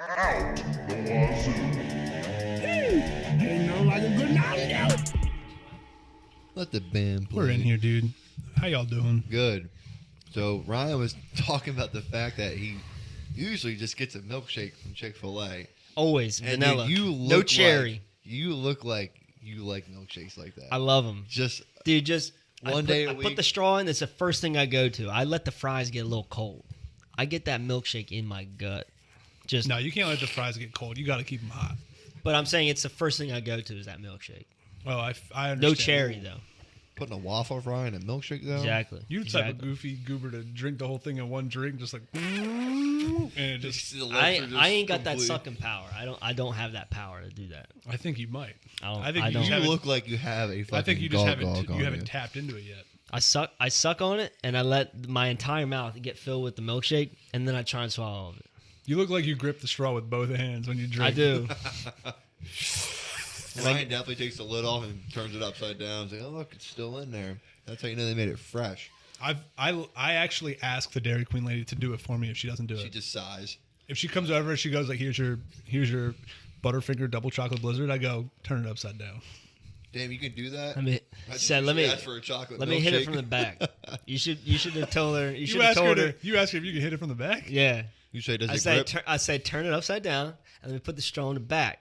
Out the Wazoo. Ain't no like a good night. Let the band play. We're in here, dude. How y'all doing? Good. So Ryan was talking about the fact that he usually just gets a milkshake from Chick-fil-A. Always And vanilla. dude, you look No cherry. Like, you look like you like milkshakes like that. I love them. Just Dude, just one day a I week. put the straw in. It's the first thing I go to. I let the fries get a little cold. I get that milkshake in my gut. Just No, you can't let the fries get cold. You got to keep them hot. But I'm saying it's the first thing I go to is that milkshake. Well, I understand. No cherry though. putting a waffle fry in a milkshake though. Exactly. You the type of goofy goober to drink the whole thing in one drink, just like, and it just. I ain't got that sucking power. I don't have that power to do that. I think you might. I think don't. You look like you have a fucking I think you just gog on haven't tapped into it yet. I suck on it, and I let my entire mouth get filled with the milkshake, and then I try and swallow all of it. You look like you grip the straw with both hands when you drink. I do. Ryan definitely takes the lid off and turns it upside down. It's like, oh look, it's still in there. That's how you know they made it fresh. I actually ask the Dairy Queen lady to do it for me if she doesn't do it. She just sighs. If she comes over, she goes like, "Here's your Butterfinger double chocolate blizzard." I go, "Turn it upside down." Damn, you can do that. I mean, Let let me ask for a chocolate. let me hit it milkshake. from the back. You should have told her. You should You have ask told her. her. You ask her if you can hit it from the back. Yeah. You say, does I it say grip? I say turn it upside down, and then put the straw in the back.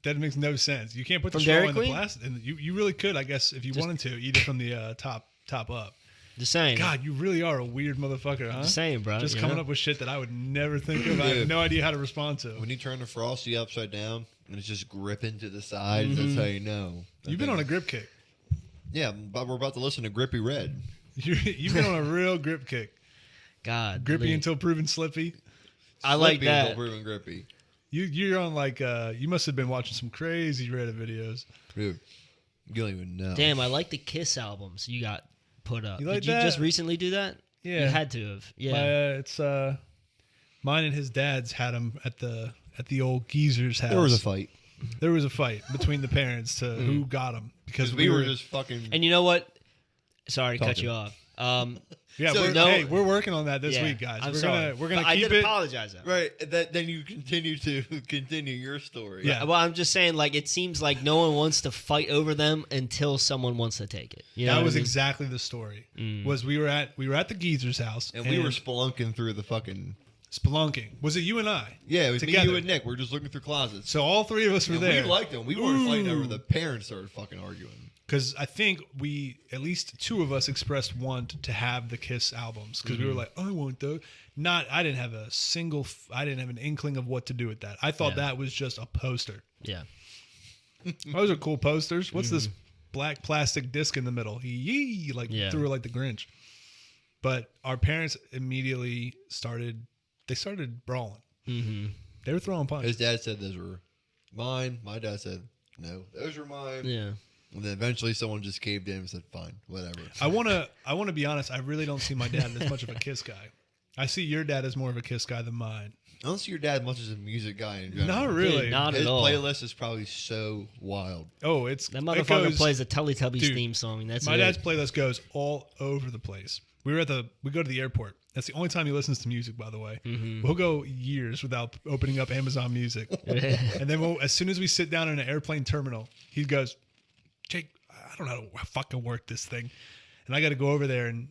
That makes no sense. You can't put the From straw Dairy in the Queen? plastic. And you really could, I guess, if you wanted to, eat it from the top up. Just saying. God, you really are a weird motherfucker, huh? Just saying, bro. Just you coming know? up with shit that I would never think of. I have no idea how to respond to. When you turn the frosty upside down and it's just gripping to the side, Mm-hmm. that's how you know. You've been on a grip kick. Yeah, but we're about to listen to Grippy Red. You've been on a real grip kick. God. Grippy Lee. until proven slippy. I like Slippy that. until proven grippy. You're on like you must have been watching some crazy Reddit videos. Dude, you don't even know. Damn, I like the Kiss albums you got put up. You like Did you that? just recently do that? Yeah. You had to have. Yeah. It's mine and his dad's had him at the old geezer's house. There was a fight. There was a fight between the parents to Mm. who got him because We were just fucking. And you know what? Sorry to cut Talking. you off. yeah. So, We're working on that this yeah, week, guys. I'm we're sorry. gonna But I keep did it. apologize though. Right. Then you continue your story. Yeah. Well, I'm just saying, like, it seems like no one wants to fight over them until someone wants to take it. You know That what was I mean? exactly the story. Was we were at the geezer's house And we were spelunking through the fucking. spelunking. Was it you and I? Yeah, it was me, Together. you, and Nick. We're just looking through closets. So all three of us were And there. we liked them. We weren't fighting over Ooh. the parents started fucking arguing. Because I think at least two of us expressed want to have the Kiss albums because we were like, I want those. I didn't have I didn't have an inkling of what to do with that. I thought Yeah. that was just a poster. Yeah. Those are cool posters. What's this black plastic disc in the middle? Yee, like Yeah. threw it like the Grinch. But our parents immediately started brawling. Mm-hmm. They were throwing His punches. dad said those were mine. My dad said, no, those are mine. Yeah. And then eventually someone just caved in and said, fine, whatever. I wanna be honest, I really don't see my dad as much of a Kiss guy. I see your dad as more of a Kiss guy than mine. I don't see your dad much as a music guy in general. Not really. Dude, not His at all. playlist is probably so wild. Oh, it's That it motherfucker goes- plays the Teletubbies Dude, theme song. And that's My it. dad's playlist goes all over the place. We go to the airport. That's the only time he listens to music, by the way. We'll go years without opening up Amazon Music. And then as soon as we sit down in an airplane terminal, he goes, Jake, I don't know how to fucking work this thing. And I got to go over there, and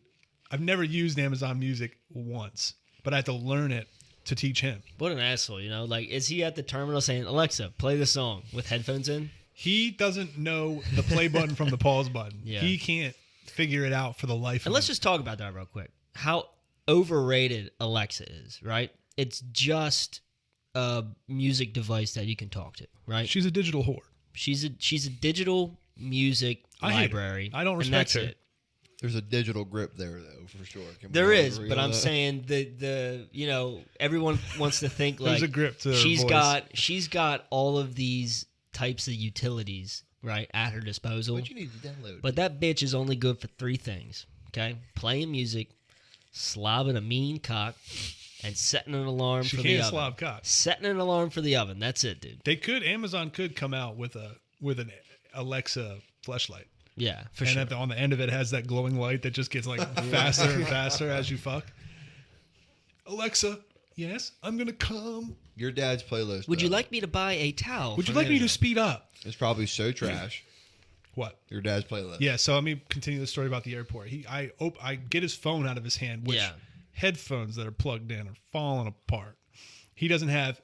I've never used Amazon Music once, but I had to learn it to teach him. What an asshole, you know? Like, is he at the terminal saying, Alexa, play this song with headphones in? He doesn't know the play button from the pause button. Yeah. He can't figure it out for the life And of let's him. just talk about that real quick. How overrated Alexa is, right? It's just a music device that you can talk to, right? She's a digital whore. She's a digital music I hate her. library. I don't and respect that's her. it. There's a digital grip there, though, for sure. Can we There all is, agree but on I'm that? saying the you know, everyone wants to think like There's a grip to her she's voice. she's got all of these types of utilities right at her disposal. What you need to download. But that bitch is only good for three things. Okay, playing music, slobbing a mean cock, and setting an alarm She for the can't oven. slob cock. Setting an alarm for the oven. That's it, dude. Amazon could come out with an Alexa fleshlight. Yeah, for And sure. on the end of it has that glowing light that just gets like faster and faster as you fuck. Alexa, Yes, I'm gonna come. Your dad's playlist. Would you though, like me to buy a towel? Would you from like me to Amazon? speed up? It's probably so trash. What? Your dad's playlist. Yeah, so let me continue the story about the airport. I get his phone out of his hand, which Yeah. headphones that are plugged in are falling apart. He doesn't have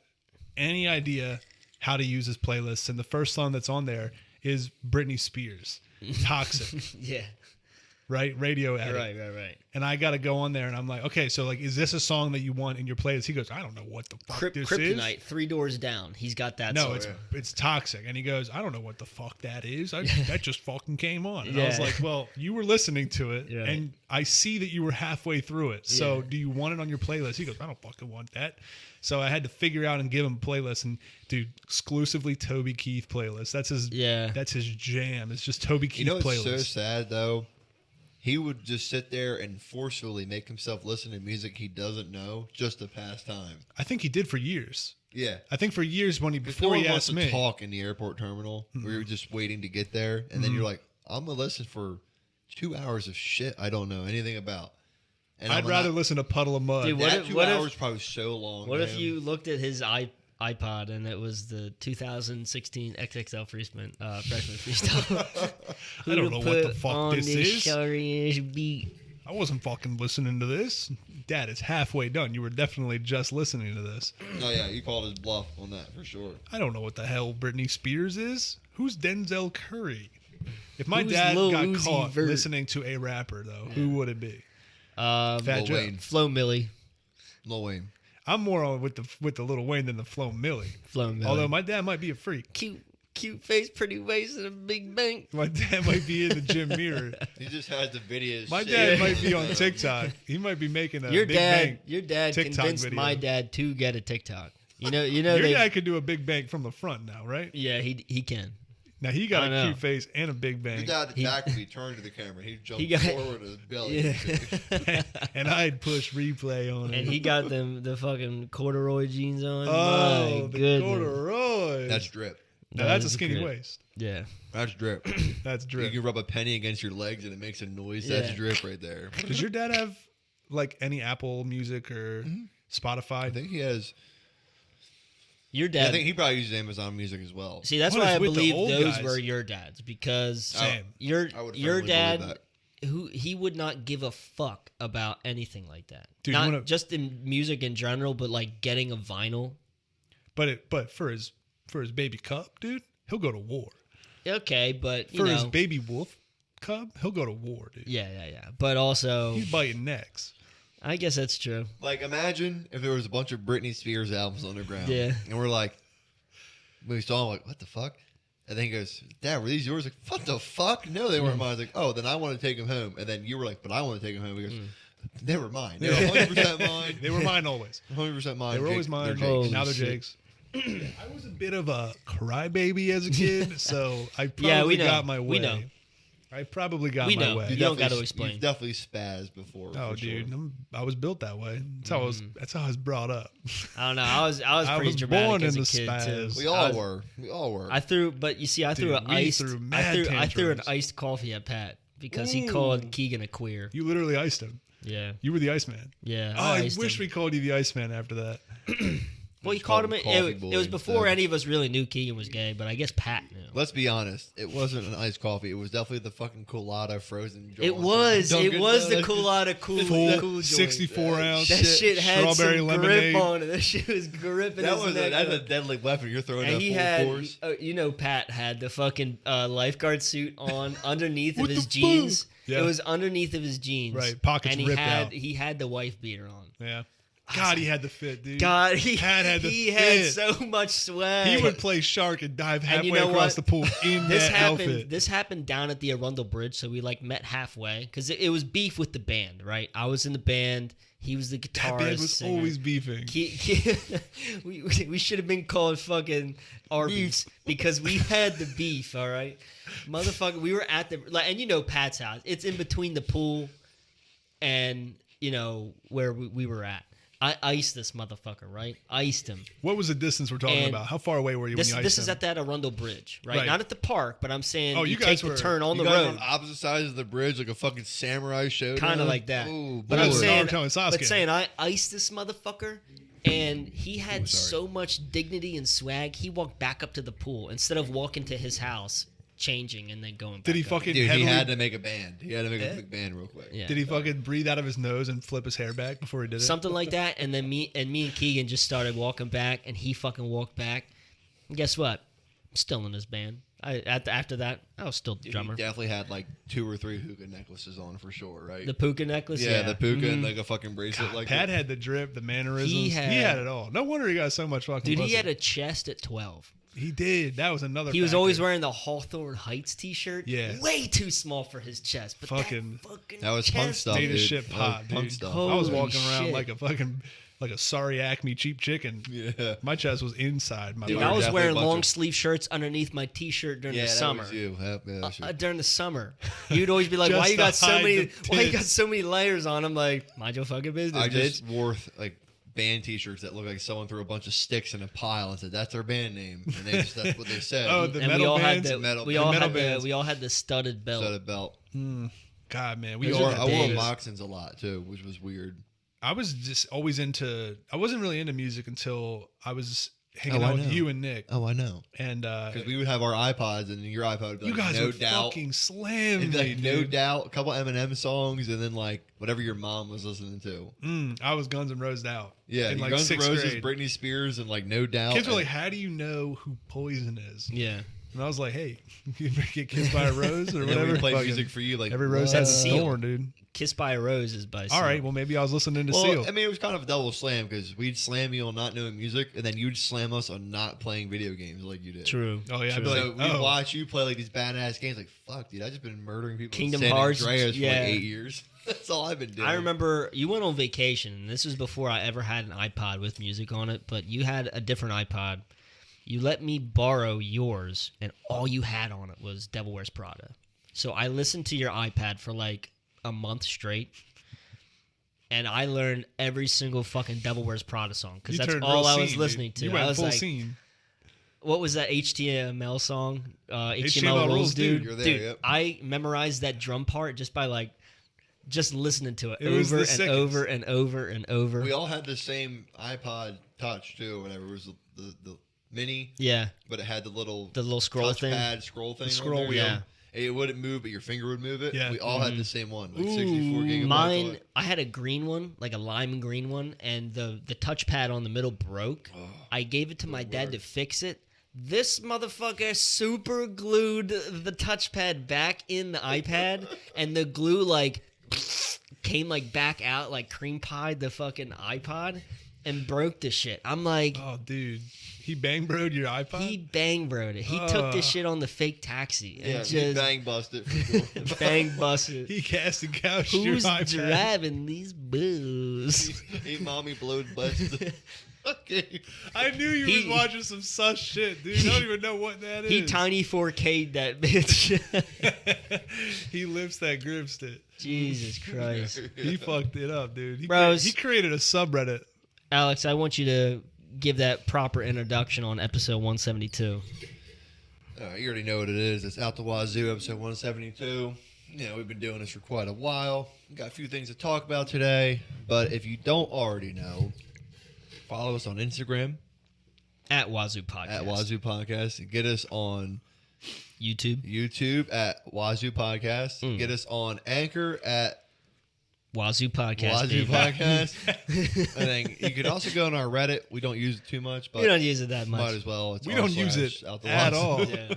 any idea how to use his playlists, and the first song that's on there is Britney Spears, Toxic, Yeah. right? Radio edit. Right. And I got to go on there, and I'm like, okay, so like, is this a song that you want in your playlist? He goes, I don't know what the fuck this is. Kryptonite, 3 Doors Down. He's got that. No, song. it's Toxic. And he goes, I don't know what the fuck that is. That just fucking came on. And I was Yeah. like, well, you were listening to it, Right. and I see that you were halfway through it. So Yeah. do you want it on your playlist? He goes, I don't fucking want that. So I had to figure out and give him a playlist. And dude, exclusively Toby Keith playlist. That's his. Yeah. That's his jam. It's just Toby Keith You know what's playlist. so sad though? He would just sit there and forcefully make himself listen to music he doesn't know just to pass time. I think he did for years. Yeah. I think for years when Before before he he wants asked to me. talk in the airport terminal, we were just waiting to get there, and then you're like, I'm gonna listen for 2 hours of shit I don't know anything about. And I'd rather listen to Puddle of Mud. Dude, what That if- 2 what if- hours probably so long. What if man. you looked at his iPod and it was the 2016 XXL freshman freestyle? I don't know what the fuck on this is. Sorry beat. I wasn't fucking listening to this. Dad, it's halfway done. You were definitely just listening to this. Oh yeah, you called his bluff on that for sure. I don't know what the hell Britney Spears is. Who's Denzel Curry? If my Who's dad Lil got Uzi caught Vert? listening to a rapper, though, who would it be? Fat Fat Lil Joe. Wayne. Flo Milli. Lil Wayne. I'm more on with the Lil Wayne than the Flo Milli. Flo Milli. Although my dad might be a freak. Cute face, pretty waist, and a big bank. My dad might be in the gym mirror. He just has the videos. My dad might be on TikTok. He might be making a Your big dad, bank. your dad TikTok convinced video. my dad to get a TikTok. You know, Your they, dad could do a big bank from the front now, right? yeah, he can. Now he got I a know. cute face and a big Your bank. dad, the back would be turned to the camera. He'd jump He got- forward with his belly. Yeah. And I'd push replay on it. And he got the fucking corduroy jeans on. Oh, My the goodness. corduroy. That's drip. Now That that's a is skinny great. waist. Yeah. That's drip. That's You drip. can rub a penny against your legs and it makes a noise. That's Yeah. drip right there. Does your dad have like any Apple Music or Mm-hmm. Spotify? I think he has. Your Yeah, dad. I think he probably uses Amazon Music as well. See, that's What why is I with the believe old those guys? were your dads because Same. your I would your firmly dad, believe who he would not give a fuck about anything like that. Dude, you not wanna- just in music in general, but like getting a vinyl. But for his baby cub, dude, he'll go to war. Okay, but you For know, his baby wolf cub, he'll go to war, dude. yeah. But also, He's biting necks. I guess that's true. Like, imagine if there was a bunch of Britney Spears albums on the ground. Yeah. And we're like, when we saw him, like, what the fuck? And then he goes, Dad, were these yours? Like, what the fuck? No, they weren't mine. I was like, oh, then I want to take them home. And then you were like, but I want to take them home. He goes, they were mine. They were 100% mine. They were mine always. 100% mine. They were always Jake- mine. they're Holy Jake's. Now they're shit. Jake's. I was a bit of a crybaby as a kid, so I probably Yeah, we know. got my way. We know. I probably got We my know. way. You don't Definitely- gotta explain. You've definitely spazzed before. Oh, for dude, Sure. I was built that way. That's how I was. That's how I was brought up. I don't know. I was I pretty was dramatic born as in a the kid spaz. too. We I all was- were. We all were. I threw, but you see, I threw Dude, an we iced. threw I mad threw an tantrums. iced coffee at Pat because he Ooh. called Keegan a queer. You literally iced him. Yeah, You were the Iceman. yeah. Oh, I iced wish him. we called you the Iceman after that. Well, you just called called him. him Coffee It Boy was before instead. any of us really knew Keegan was gay, but I guess Pat knew. Let's be honest. It wasn't an iced coffee. It was definitely the fucking colada frozen. It joint. was. It Dunkin' was the Donuts. Colada cool. Full cool joint. 64 ounce. That shit had strawberry some lemonade. grip on it. That shit was gripping That his was neck. that's a deadly weapon. You're throwing and that he full had, force. you know, Pat had the fucking lifeguard suit on underneath of What his the jeans. fuck? Yeah. It was underneath of his jeans. Right, pockets and he ripped had, out. He had the wife beater on. Yeah. God, he had the fit, dude. God, Pat had the he had fit. so much swag. He would play shark and dive halfway you know across what? the pool in This that happened. outfit. This happened down at the Arundel Bridge, so we like met halfway because it was beef with the band, right? I was in the band. He was the That guitarist. band was singer. always beefing. We should have been called fucking Arby's because we had the beef. All right, motherfucker. We were at the like, and you know Pat's house. It's in between the pool and you know where we were at. I iced this motherfucker, right? Iced him. What was the distance we're talking And about? How far away were you This when you this iced is him? at that Arundel Bridge, right? Right. Not at the park, but I'm saying Oh, you you take guys the were- turn on You the guys were road. on opposite sides of the bridge, like a fucking samurai show. Kind of like that. Ooh, But Boy. I'm saying, Naruto and Sasuke. but saying I iced this motherfucker, And he had so much dignity and swag. He walked back up to the pool instead of walking to his house, changing, and then going back Did he up. fucking Dude, he heavily- had to make a band. He had to make a big band real quick. Yeah. Did he fucking breathe out of his nose and flip his hair back before he did it? Something like that, and then me and Keegan just started walking back, and he fucking walked back. And guess what? I'm still in his band. After that, I was still the Dude, drummer. he definitely had like 2 or 3 hookah necklaces on for sure, right? The puka necklace, yeah, the puka Mhm. and like a fucking bracelet. like Pat that. had the drip, the mannerisms. He He had- had it all. No wonder he got so much fucking Dude, pussy. he had a chest at 12. He did. That was another He was factor. always wearing the Hawthorne Heights t-shirt. Yeah. Way too small for his chest. But Fucking- that fucking That was punk chest, stuff, Made his dude. shit That was pop, punk dude. stuff. I was Holy walking around shit. like a sorry Acme cheap chicken. Yeah. My chest was inside my Dude, Dude, we I were was definitely wearing a bunch long of- sleeve shirts underneath my t-shirt during Yeah, the that summer. was you. Yeah, that was you. During the summer, you'd always be like, Just "Why you to got so hide many? the Why you got tits. so many layers on?" I'm like, "Mind your fucking business, I bitch." just wore like band T-shirts that look like someone threw a bunch of sticks in a pile and said that's their band name, and that's what they said. Oh, the and we metal all bands? had the Metal- we the all metal had the bands. we all had the studded belt. Set a belt. God, man, I we all wore, had I wore days. moccasins a lot too, which was weird. I was just always into. I wasn't really into music until I was hanging Oh, I out with know. you and Nick, Oh, I know. and Because we would have our iPods, and your iPod would be you like, guys no would doubt. fucking slam It'd be me, like no dude. doubt, a couple Eminem songs, and then like whatever your mom was listening to. I was Guns N' Roses out. Yeah, in like Guns N' sixth Roses, grade. Britney Spears, and like No Doubt. Kids were and- like, "How do you know who Poison is?" Yeah, And I was like, "Hey, you get kissed by a rose or and then whatever." we played Fucking- music for you, like every rose what? has a Seal. thorn, dude. "Kiss by a Rose" is by. All right, Seal. well maybe I was listening to Well, Seal. I mean, it was kind of a double slam because we'd slam you on not knowing music, and then you'd slam us on not playing video games like you did. True. Oh, yeah, I'd True. be like, So we'd oh. watch you play like these badass games. Like, fuck, dude, I just been murdering people. Kingdom in San Hearts, Andreas for yeah. like 8 years. That's all I've been doing. I remember you went on vacation, and this was before I ever had an iPod with music on it, but you had a different iPod. You let me borrow yours, and all you had on it was Devil Wears Prada. So I listened to your iPad for like a month straight, and I learned every single fucking Devil Wears Prada song because You that's turned all real I was scene, listening dude. to. You I went was full like, scene. what was that HTML song? HTML rules, dude. You're there, Dude, yep. I memorized that drum part just by like just listening to it, It was over the and sickest. over and over and over. We all had the same iPod Touch too, whatever. It was the mini, Yeah, but it had the little scroll thing. touchpad scroll thing. scroll on there. wheel. Yeah. It wouldn't move, but your finger would move it. Yeah. We all had the same one, like Ooh. 64 gigabytes. Mine, I had a green one, like a lime green one, and the touchpad on the middle broke. I gave it to my dad to fix it. This motherfucker super glued the touchpad back in the iPad, and the glue like came like back out, like cream pied the fucking iPod, and broke the shit. I'm like, Oh, dude, he bang broed your iPod. he bang broed it. He took this shit on the fake taxi and Yeah, just you bang busted. For sure. bang busted. He cast and couched your Who's iPad. driving these booze? He mommy blowed busted. Okay. I knew you He- was watching some sus shit, dude. I don't even know what that is. He tiny 4K'd that bitch. He lifts that grip stick. Jesus Christ. He fucked it up, dude. He, Bros. he created a subreddit. Alex, I want you to give that proper introduction on episode 172. You already know what it is. It's Out the Wazoo, episode 172. You know, we've been doing this for quite a while. We've got a few things to talk about today. But if you don't already know, follow us on Instagram At Wazoo Podcast. at Wazoo Podcast. And get us on YouTube. YouTube at Wazoo Podcast. Get us on Anchor at Wazoo Podcast. Wazoo baby. Podcast. And then you could also go on our Reddit. We don't use it too much, but We don't use it that might much. as well. It's We don't use it at all. Yeah.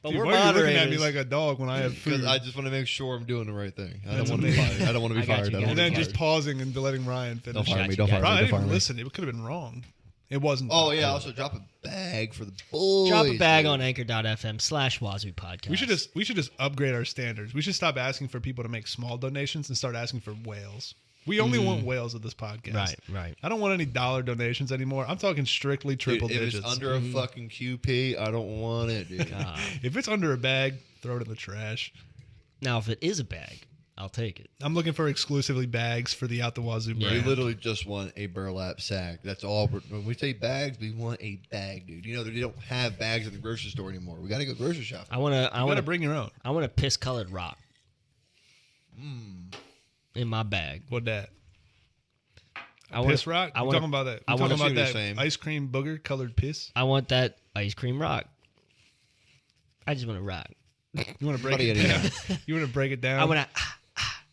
But Dude, we're why are you looking at me moderators. like a dog when I have food? Because I just want to make sure I'm doing the right thing. I That's don't want to be amazing. fired. I don't want to be I got fired. you, I don't and want to then be just fired. pausing and letting Ryan finish. Don't fire me. Gotcha, Don't fire Bro, I me. didn't Don't fire even me. listen. It could have been wrong. It wasn't. Oh yeah. Also drop a bag for the boys. Drop a bag dude. on anchor.fm/Wazoo Podcast. We should just upgrade our standards. We should stop asking for people to make small donations and start asking for whales. We only want whales at this podcast. Right. I don't want any dollar donations anymore. I'm talking strictly Dude, triple if digits. it's under a fucking QP, I don't want it, dude. God. If it's under a bag, throw it in the trash. Now, if it is a bag, I'll take it. I'm looking for exclusively bags for the Out the Wazoo Yeah. We brand. literally just want a burlap sack. That's all. When we say bags, we want a bag, dude. You know they don't have bags at the grocery store anymore. We got to go grocery shopping. I want You gotta to bring your own. I want a piss colored rock in my bag. What that? Piss rock? I You want talking about that? I You wanna talking see about what you're that saying. ice cream booger colored piss? I want that ice cream rock. I just want to rock. You want to break Buddy, it yeah. down? You want to break it down? I want to.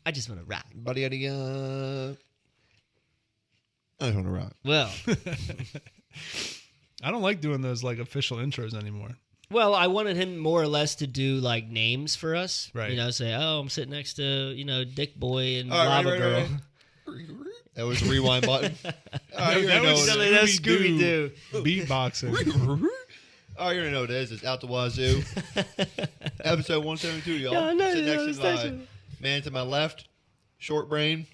I just want to rock. Buddy, I just want to rock. Well, I don't like doing those like official intros anymore. I wanted him more or less to do like names for us. Right. You know, say, oh, I'm sitting next to Dick Boy and All right, Lava right, Girl. right. That was the rewind button. All right, you that already know was what it silly. That's Scooby-Doo Scooby-Doo. beatboxing. is. Oh, you already know what it is. It's Out the Wazoo. Episode 172, y'all. Yeah, I know, Sitting yeah, next it's to my actually- man to my left, short brain.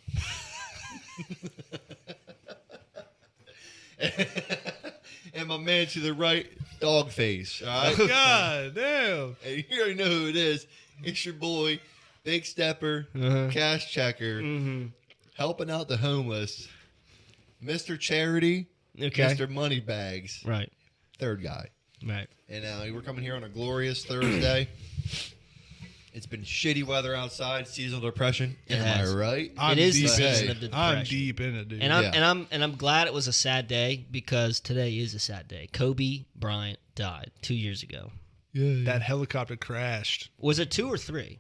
And my man to the right, dog face. All right? God damn. And you already know who it is. It's your boy, Big Stepper, Cash Checker, helping out the homeless, Mr. Charity, Okay. Mr. Moneybags, Right. third guy. Right. And we're coming here on a glorious Thursday. It's been shitty weather outside, seasonal depression. It Am has. I right? I'm It is the deep. season of the I'm depression. deep in it, dude. And I'm glad it was a sad day because today is a sad day. Kobe Bryant died 2 years ago. That helicopter crashed. Was it 2 or 3?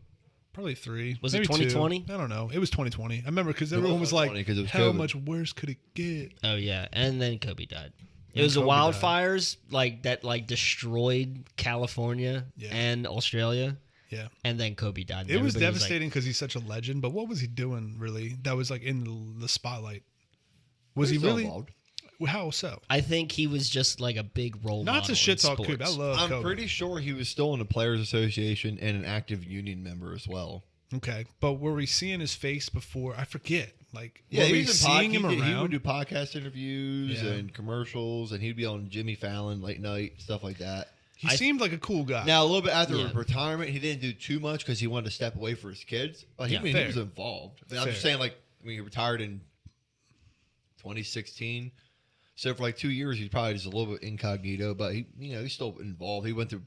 Probably 3. Was it Maybe 2020? 2. I don't know. It was 2020. I remember because It everyone was was like, 2020 'cause it was how COVID. much worse could it get? Oh yeah, and then Kobe died. It And was the Kobe died. wildfires that destroyed California Yeah. and Australia, Yeah. and then Kobe died. And It was everybody like, devastating because he's such a legend, but what was he doing really that was like in the spotlight? Was he Still really? involved. How so? I think he was just like a big role model. Not to shit in talk Kobe. I sports. love I'm Kobe. pretty sure he was still in the Players Association and an active union member as well. Okay, but were we seeing his face before? I forget. Like, Yeah, were he we was in seeing him he around? would do podcast interviews Yeah. and commercials, and he'd be on Jimmy Fallon late night, stuff like that. He seemed like a cool guy. Now, a little bit after Yeah. retirement, he didn't do too much because he wanted to step away for his kids. But Yeah, he fair. was involved. I mean, I'm just Fair. saying, like, he retired in 2016. So for like 2 years, he's probably just a little bit incognito, but he's still involved. He went to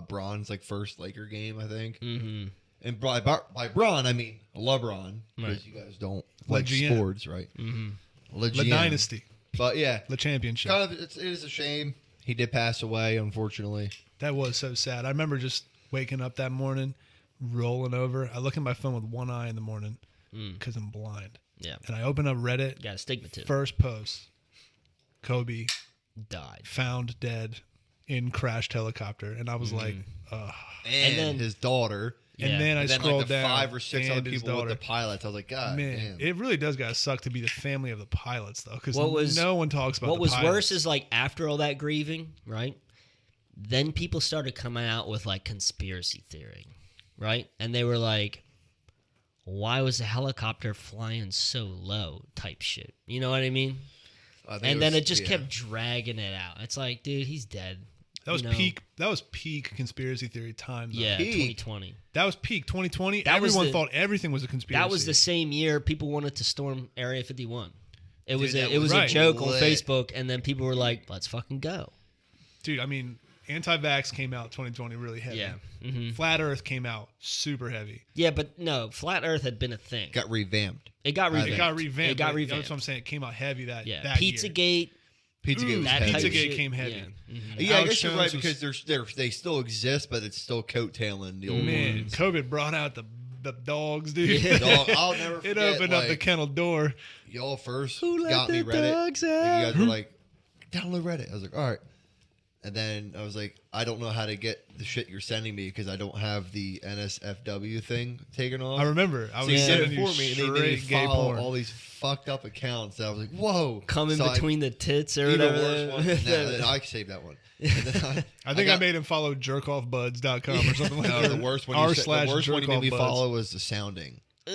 Bron's first Laker game, I think. Mhm. And by Bron, I mean LeBron, because Right. you guys don't Le like GM. sports, right? Mhm. Le the GM. dynasty, But yeah, the championship. kind of, it is a shame. He did pass away, unfortunately. That was so sad. I remember just waking up that morning, rolling over. I look at my phone with one eye in the morning because I'm blind. Yeah, And I open up Reddit, got astigmatism. first post, Kobe Died. found dead in crashed helicopter. And I was like, ugh. And then- his daughter. And Yeah. then I And then scrolled like the down. 5 or 6 other and his people with daughter. the pilots. I was like, God Man, damn. it really does gotta suck to be the family of the pilots, though, because What was- no one talks about. What the was pilots. worse is like after all that grieving, right? Then people started coming out with like conspiracy theory, right? And they were like, why was the helicopter flying so low type shit? You know what I mean? I think And then was- it just yeah. kept dragging it out. It's like, dude, he's dead. That was You know? peak. That was peak conspiracy theory time. Though. Yeah, Peak. 2020. That was peak 2020. That was Everyone the- thought everything was a conspiracy. That was the same year people wanted to storm Area 51. It was that it was was a joke on lit. Facebook, and then people were like, let's fucking go. Dude. I mean, anti-vax came out 2020 really heavy. Yeah. Hmm. Flat Earth came out super heavy. Yeah, but no, Flat Earth had been a thing. got revamped. It got revamped. It got revamped. It got but revamped. That's what I'm saying. It came out heavy that Yeah, that year. Pizzagate. Pizzagate was that heavy. type of Pizzagate shit. came heavy. Yeah. Mhm. Yeah, I Alex guess you're Jones right was- because they still exist, but it's still coattailing the old Man, ones. COVID brought out the dogs, dude. Yeah. Dog, I'll never It forget. opened up the like, kennel door. y'all first Who let got me the Reddit. dogs And out? you guys were like, download Reddit. I was like, all right. And then I was like, I don't know how to get the shit you're sending me because I don't have the NSFW thing taken off. I remember. I So was you did sending it you for me, and they made me straight gay follow porn. all these fucked up accounts. And I was like, whoa. Come in So between the tits or even whatever. worse one. Nah, I saved that one. And then I think I got- made him follow jerkoffbuds.com or something like No, that. the worst one. R The slash worst one you made me jerkoffbuds. follow was the sounding. Ugh.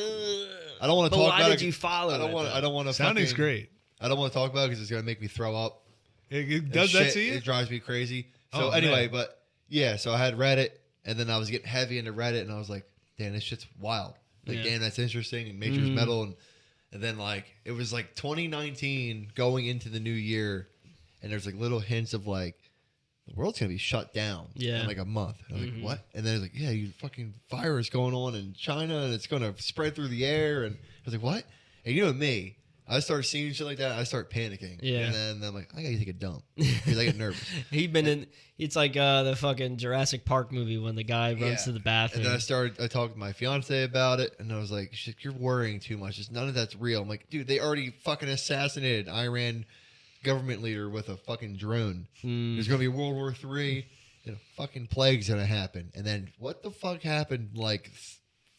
I don't want to But talk why about did it. you follow I don't it, want. though? I don't want to. Sounding's great. I don't want to talk about it because it's gonna make me throw up. It does that Shit, to you? It drives me crazy. So Oh, anyway, man. but yeah, so I had Reddit, and then I was getting heavy into Reddit, and I was like, damn, this shit's wild. Like, Yeah. damn, that's interesting, and Nature's Metal, and then like it was like 2019 going into the new year, and there's like little hints of like the world's gonna be shut down Yeah. in like a month. And I was like, what? And then it's like, yeah, you fucking virus going on in China, and it's gonna spread through the air, and I was like, what? And you know me, I start seeing shit like that. I start panicking. Yeah. And then I'm like, I gotta take a dump because I get nervous. He'd been in. It's like the fucking Jurassic Park movie when the guy runs to the bathroom. And then I talked to my fiance about it, and I was like, shit, you're worrying too much. None of that's real. I'm like, dude, they already fucking assassinated Iran government leader with a fucking drone. There's gonna be World War III, and a fucking plague's gonna happen. And then what the fuck happened like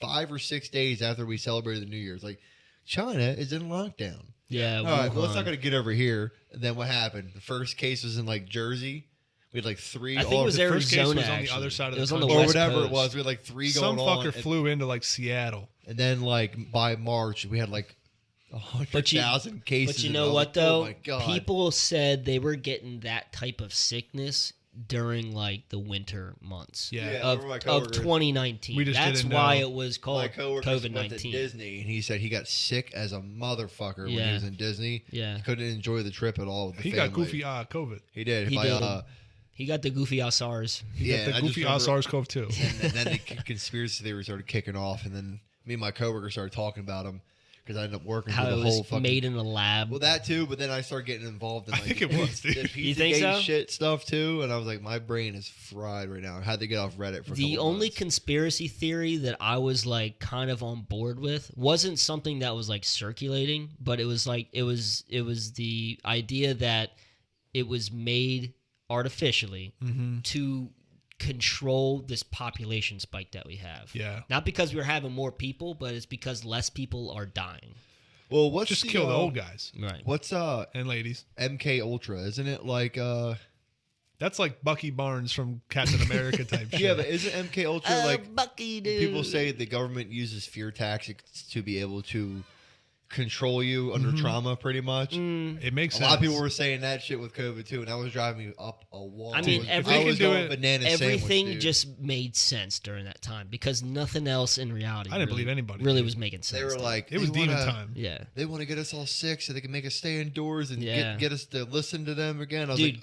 5 or 6 days after we celebrated the New Year's? Like, China is in lockdown. Yeah. All right, well, it's not gonna get over here. And then what happened? The first case was in like Jersey. We had like 3. I think it was the first case Arizona. was on the actually. other side of it the was on the country. or West whatever Coast. it was. We had like 3 Some going on. fucker flew into like Seattle. And then like by March we had like 100,000 cases. But you and I know was what like, though? Oh my God. People said they were getting that type of sickness during like the winter months. Yeah. Yeah. Of, Remember my of coworkers? 2019. We just That's didn't why know. it was my called coworker COVID went to 19. Disney, and he said he got sick as a motherfucker when he Yeah. was in Disney. Yeah. He couldn't enjoy the trip at all. With the He family. got goofy COVID. He did. He By, did. He got the goofy ass SARS. He Yeah, got I the just goofy remember- SARS-CoV too. and then the conspiracy theory started kicking off, and then me and my coworker started talking about him because I ended up working How for it the was whole fucking. made in a lab. Well, that too, but then I started getting involved in I like think it was, dude. the You think Pizzagate so? shit stuff too, and I was like, my brain is fried right now. I had to get off Reddit for a The couple only months. conspiracy theory that I was like kind of on board with wasn't something that was like circulating, but it was like it was the idea that it was made artificially to control this population spike that we have. Yeah. Not because we're having more people, but it's because less people are dying. Well, what's Just the, kill the old guys Right. What's and ladies. MK Ultra? Isn't it like That's like Bucky Barnes from Captain America type shit. Yeah, but isn't MK Ultra like Bucky, dude. people say the government uses fear tactics to be able to control you under trauma, pretty much. It makes A sense. lot of people were saying that shit with COVID too, and that was driving me up a wall. I mean, was, every- I They was can do going it- banana Everything sandwich, dude. just made sense during that time because nothing else in reality I didn't really, believe anybody really did. was making sense. They were to like, It was they demon wanna- time. me. yeah. They want to get us all sick so they can make us stay indoors and Yeah. get us to listen to them again. I was Dude, like,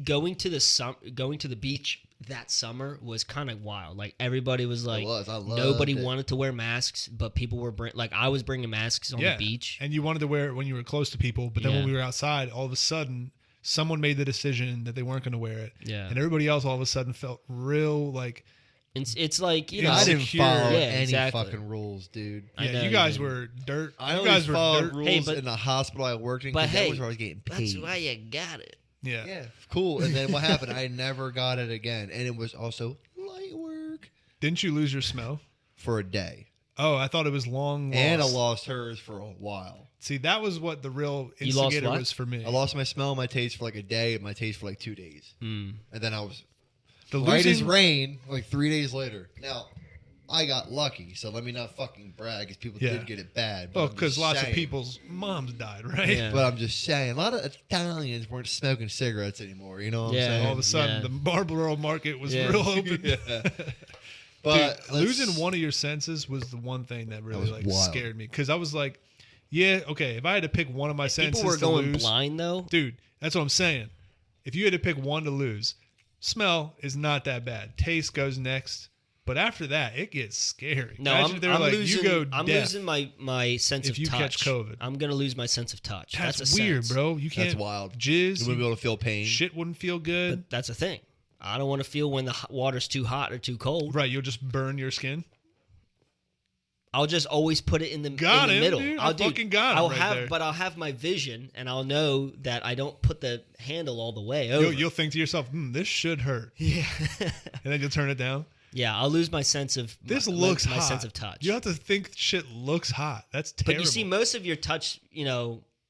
going to the beach that summer was kind of wild. Like everybody was like, was. I loved nobody it. wanted to wear masks, but people were like I was bringing masks on Yeah. the beach. And you wanted to wear it when you were close to people, but then when Yeah. we were outside, all of a sudden, someone made the decision that they weren't going to wear it. Yeah. And everybody else all of a sudden felt real like, It's like you know, I didn't secure. follow Yeah, any exactly. fucking rules, dude. I yeah, know you you guys didn't. were dirt. I You only guys were followed dirt. rules Hey, but- in the hospital I worked in but because that hey, was where I was getting paid. that's why you got it. Yeah. Yeah, cool. And then what happened? I never got it again, and it was also light work Didn't you lose your smell? for a day, Oh, I thought it was long. and I lost. lost hers for a while. See, that was what the real You lost instigator what? was for me. I lost my smell, and my taste for like a day, and my taste for like 2 days, and then I was the light as losing, rain like 3 days later. Now, I got lucky, so let me not fucking brag, because people Yeah. did get it bad. But well, I'm because just lots of saying- people's moms died, right? Yeah. But I'm just saying, a lot of Italians weren't smoking cigarettes anymore. You know what Yeah. I'm saying? All of a sudden, Yeah. the Marlboro market was Yeah. real open. Yeah. Dude, But losing one of your senses was the one thing that really was like wild. scared me, because I was like, yeah, okay, if I had to pick one of my senses People were to going lose, blind though. dude, that's what I'm saying. If you had to pick one to lose, smell is not that bad. Taste goes next, but after that, it gets scary. No, Imagine if they were like, losing. you go I'm deaf. losing my sense if of you touch. catch COVID. I'm gonna lose my sense of touch. That's a weird, sense. bro. You can't. That's wild. Jizz, you wouldn't be able to feel pain. shit wouldn't feel good. But that's a thing. I don't want to feel when the water's too hot or too cold. Right, you'll just burn your skin. I'll just always put it in the, Got in the him, middle. dude. I fucking got him I'll right have, there. but I'll have my vision, and I'll know that I don't put the handle all the way over. You'll think to yourself, this should hurt. yeah, And then you'll turn it down. yeah. I'll lose my sense of This my, looks my hot. sense of touch. You have to think shit looks hot. That's terrible. But you see, most of your touch,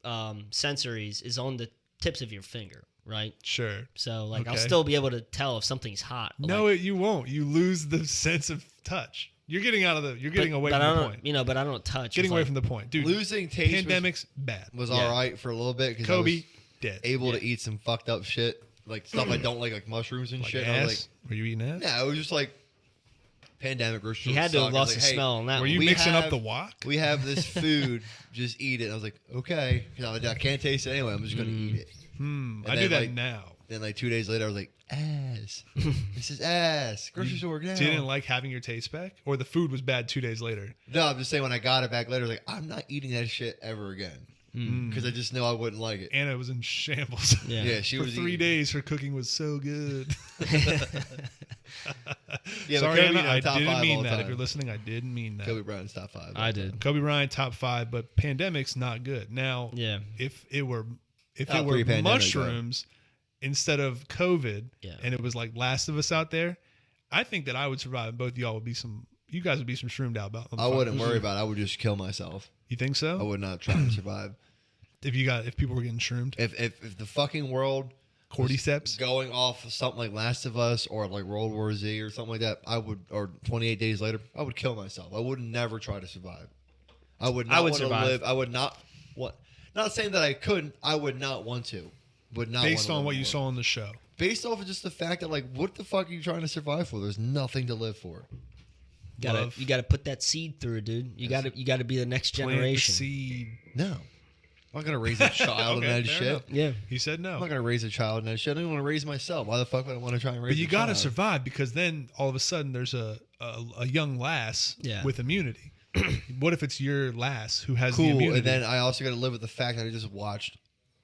sensories is on the tips of your finger, right? Sure. So, like, I'll Okay. still be able to tell if something's hot. No, like, you won't. You lose the sense of touch. You're getting away but from I the don't, point. but I don't touch. Getting It's away like- from the point. Dude, Losing taste pandemic's bad. was Yeah. all right for a little bit because I Kobe, was dead. able to eat some fucked up shit, like stuff I don't like mushrooms and Like shit. And I was ass? Were you eating ass? like, nah, it was just like pandemic. He had to have lost his like, hey, smell on that Were one. you we mixing up have- the wok? We have this food, just eat it. And I was like, okay, I can't taste it anyway. I'm just gonna eat it. I And do then, that like, now. Then like 2 days later, I was like, ass. This is ass. Grocery store now. Didn't like having your taste back? Or the food was bad 2 days later? No, I'm just saying when I got it back later, I was like, I'm not eating that shit ever again. because I just know I wouldn't like it. Anna was in shambles. Yeah. She For was 3 eating. days, her cooking was so good. Yeah, Sorry, but Kobe, Anna, I top didn't five mean all that. time. If you're listening, I didn't mean that. Kobe Bryant's top 5. I did. Kobe Bryant top 5, but pandemic's not good. Now, Yeah. if it were Top 3 pandemic, mushrooms instead of COVID, Yeah. and it was like Last of Us out there, I think that I would survive. Both of y'all would be you guys would be some shroomed out about. I wouldn't worry about it. I would just kill myself. You think I so? would not try to survive. If people were getting shroomed, If the fucking world cordyceps. going off of something like Last of Us or like World War Z or something like that, I would, or 28 Days Later, I would kill myself. I would never try to survive. I would not want to survive. live. I would not want. Not saying that I couldn't. I would not want to. Would not. Based want to on what live you more. saw on the show. Based off of just the fact that, like, what the fuck are you trying to survive for? There's nothing to live for. Love. You gotta put that seed through, dude. You gotta be the next Plant the generation. seed. No, I'm not gonna raise a child in that fair shit. enough. Yeah. He said no. I'm not gonna raise a child in that shit. I don't even want to raise myself. Why the fuck would I want to try and raise? But you a got to child? survive, because then all of a sudden there's a young lass Yeah. with immunity. What if it's your lass who has the Cool. immunity? And then I also got to live with the fact that I just watched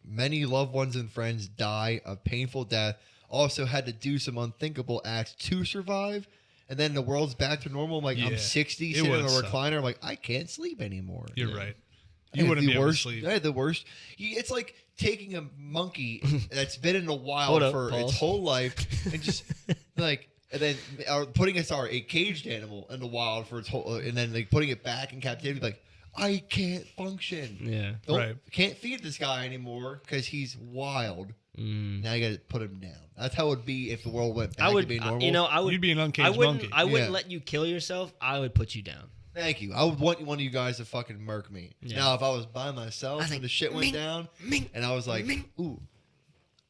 many loved ones and friends die a painful death. Also had to do some unthinkable acts to survive. And then the world's back to normal. I'm like, Yeah. I'm 60, It sitting in a would suck. recliner. I'm like, I can't sleep anymore. You're right. I You had wouldn't the be able worst, to sleep. I had the worst. It's like taking a monkey that's been in the wild Hold up, for pause. its whole life and just like, and then putting a caged animal in the wild for its whole, and then like putting it back in captivity. Like, I can't function. Yeah. Right. Can't feed this guy anymore because he's wild. Mm. Now you got to put him down. That's how it would be if the world went back I would, to being normal. I would. You'd be an uncaged I wouldn't. monkey. I wouldn't Yeah. let you kill yourself. I would put you down. Thank you. I would want one of you guys to fucking murk me. Yeah. Now, if I was by myself was and like, the shit went "Ming, down, ming, and I was like, ming." ooh,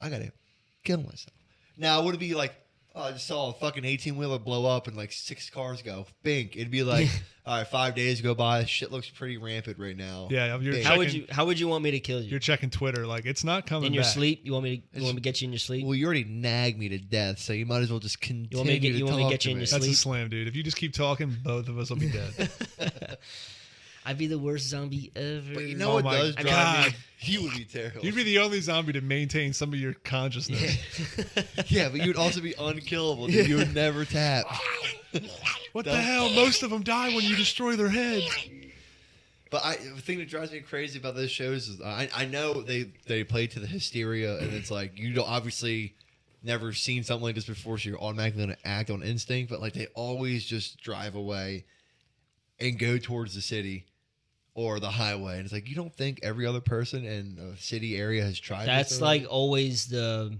I gotta kill myself. Now, would it be like, oh, I just saw a fucking 18-wheeler blow up and like 6 cars go, bink. It'd be like, all right, 5 days go by. Shit looks pretty rampant right now. Yeah, you're Bink. How would you want me to kill you? You're checking Twitter. Like, it's not coming In your back. sleep? You want me to get you in your sleep? Well, you already nagged me to death, so you might as well just continue want me to get- to you want me to talk get to you in me. your That's a sleep? slam, dude. If you just keep talking, both of us will be dead. I'd be the worst zombie ever. But you know Oh what my does drive God. me? You would be terrible. You'd be the only zombie to maintain some of your consciousness. Yeah, but you'd also be unkillable. Dude. You would never tap. What the hell? Most of them die when you destroy their head. But the thing that drives me crazy about those shows is I know they play to the hysteria, and it's like you don't obviously never seen something like this before, so you're automatically going to act on instinct. But like they always just drive away and go towards the city or the highway, and it's like you don't think every other person in a city area has tried. That's this like already? always the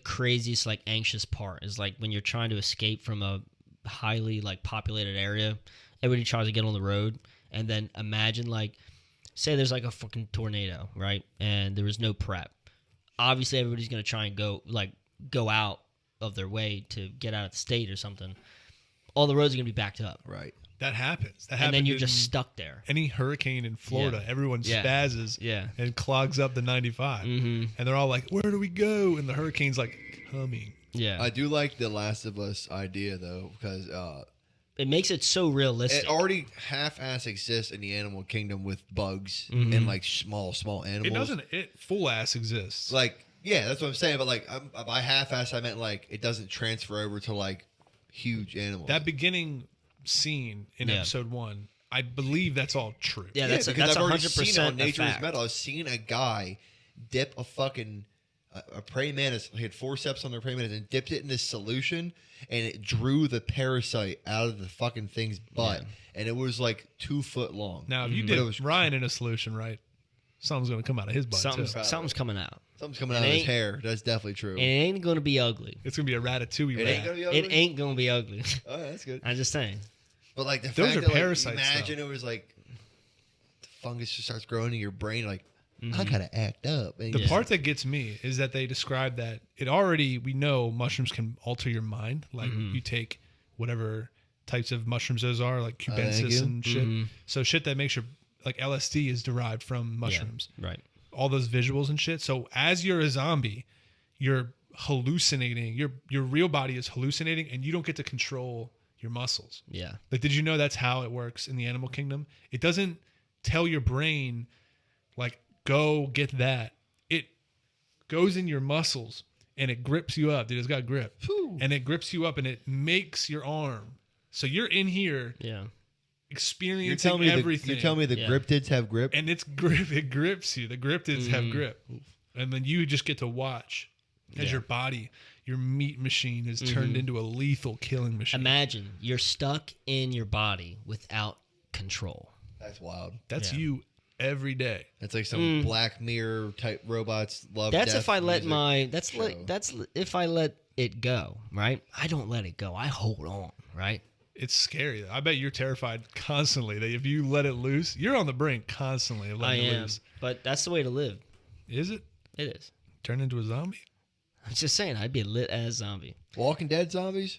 craziest, like, anxious part is like when you're trying to escape from a highly like populated area. Everybody tries to get on the road, and then imagine, like, say there's like a fucking tornado, right? And there is no prep. Obviously, everybody's gonna try and go out of their way to get out of the state or something. All the roads are gonna be backed up, right. That happens. That and happens then you're in just stuck there. any hurricane in Florida. Yeah. Everyone Yeah. spazzes Yeah. and clogs up the 95. Mm-hmm. And they're all like, where do we go? And the hurricane's like, coming. Yeah, I do like the Last of Us idea though, because it makes it so realistic. it already half-ass exists in the animal kingdom with bugs Mhm. and like small animals. It doesn't, it full ass exists. Like, yeah, that's what I'm saying. But like, by half-ass, I meant like it doesn't transfer over to like huge animals. That beginning scene in Yeah. episode 1, I believe that's all true. Yeah, that's because I've already 100% seen it on a Nature's fact. Metal. I've seen a guy dip a fucking a praying mantis. He had forceps on their praying mantis and dipped it in this solution, and it drew the parasite out of the fucking thing's butt, and it was like 2 foot long. Now, if you But it dip was- Ryan in a solution, right, something's going to come out of his butt, too. Something's coming out. Something's coming It out of his ain't- hair. That's definitely true. And it ain't gonna be ugly. It's going to be a ratatouille It rat. ain't gonna be ugly. It ain't gonna be ugly. Oh, that's good. I'm just saying. But like the Those fact are that, like, parasites, imagine it was like the fungus just starts growing in your brain. Like I Mm-hmm. gotta act up. And The you part that gets me is that they describe that it already, we know mushrams can alter your mind. Like Mm-hmm. you take whatever types of mushrooms those are, like thank cubensis you. and shit. Mhm. So shit that makes your, like LSD is derived from mushrooms. Yeah, right. All those visuals and shit. So as you're a zombie, you're hallucinating. Your real body is hallucinating, and you don't get to control your muscles. Yeah. Like, did you know that's how it works in the animal kingdom? It doesn't tell your brain, like, go get that. It goes in your muscles and it grips you up. Dude, it's got grip. Whew. And it grips you up and it makes your arm. So you're in here experiencing everything. You're telling me the griptids have grip? And it's grip. It grips you. The griptids have grip. And then you just get to watch as your body, your meat machine is turned into a lethal killing machine. Imagine you're stuck in your body without control. That's wild. That's you every day. That's like some Black Mirror type robots love. That's death if I let music that's show. like that's if I let it go, right? I don't let it go. I hold on, right? It's scary. I bet you're terrified constantly that if you let it loose, you're on the brink constantly of letting it loose. But that's the way to live. Is it? It is. Turn into a zombie? I'm just saying, I'd be a lit ass zombie. Walking Dead zombies.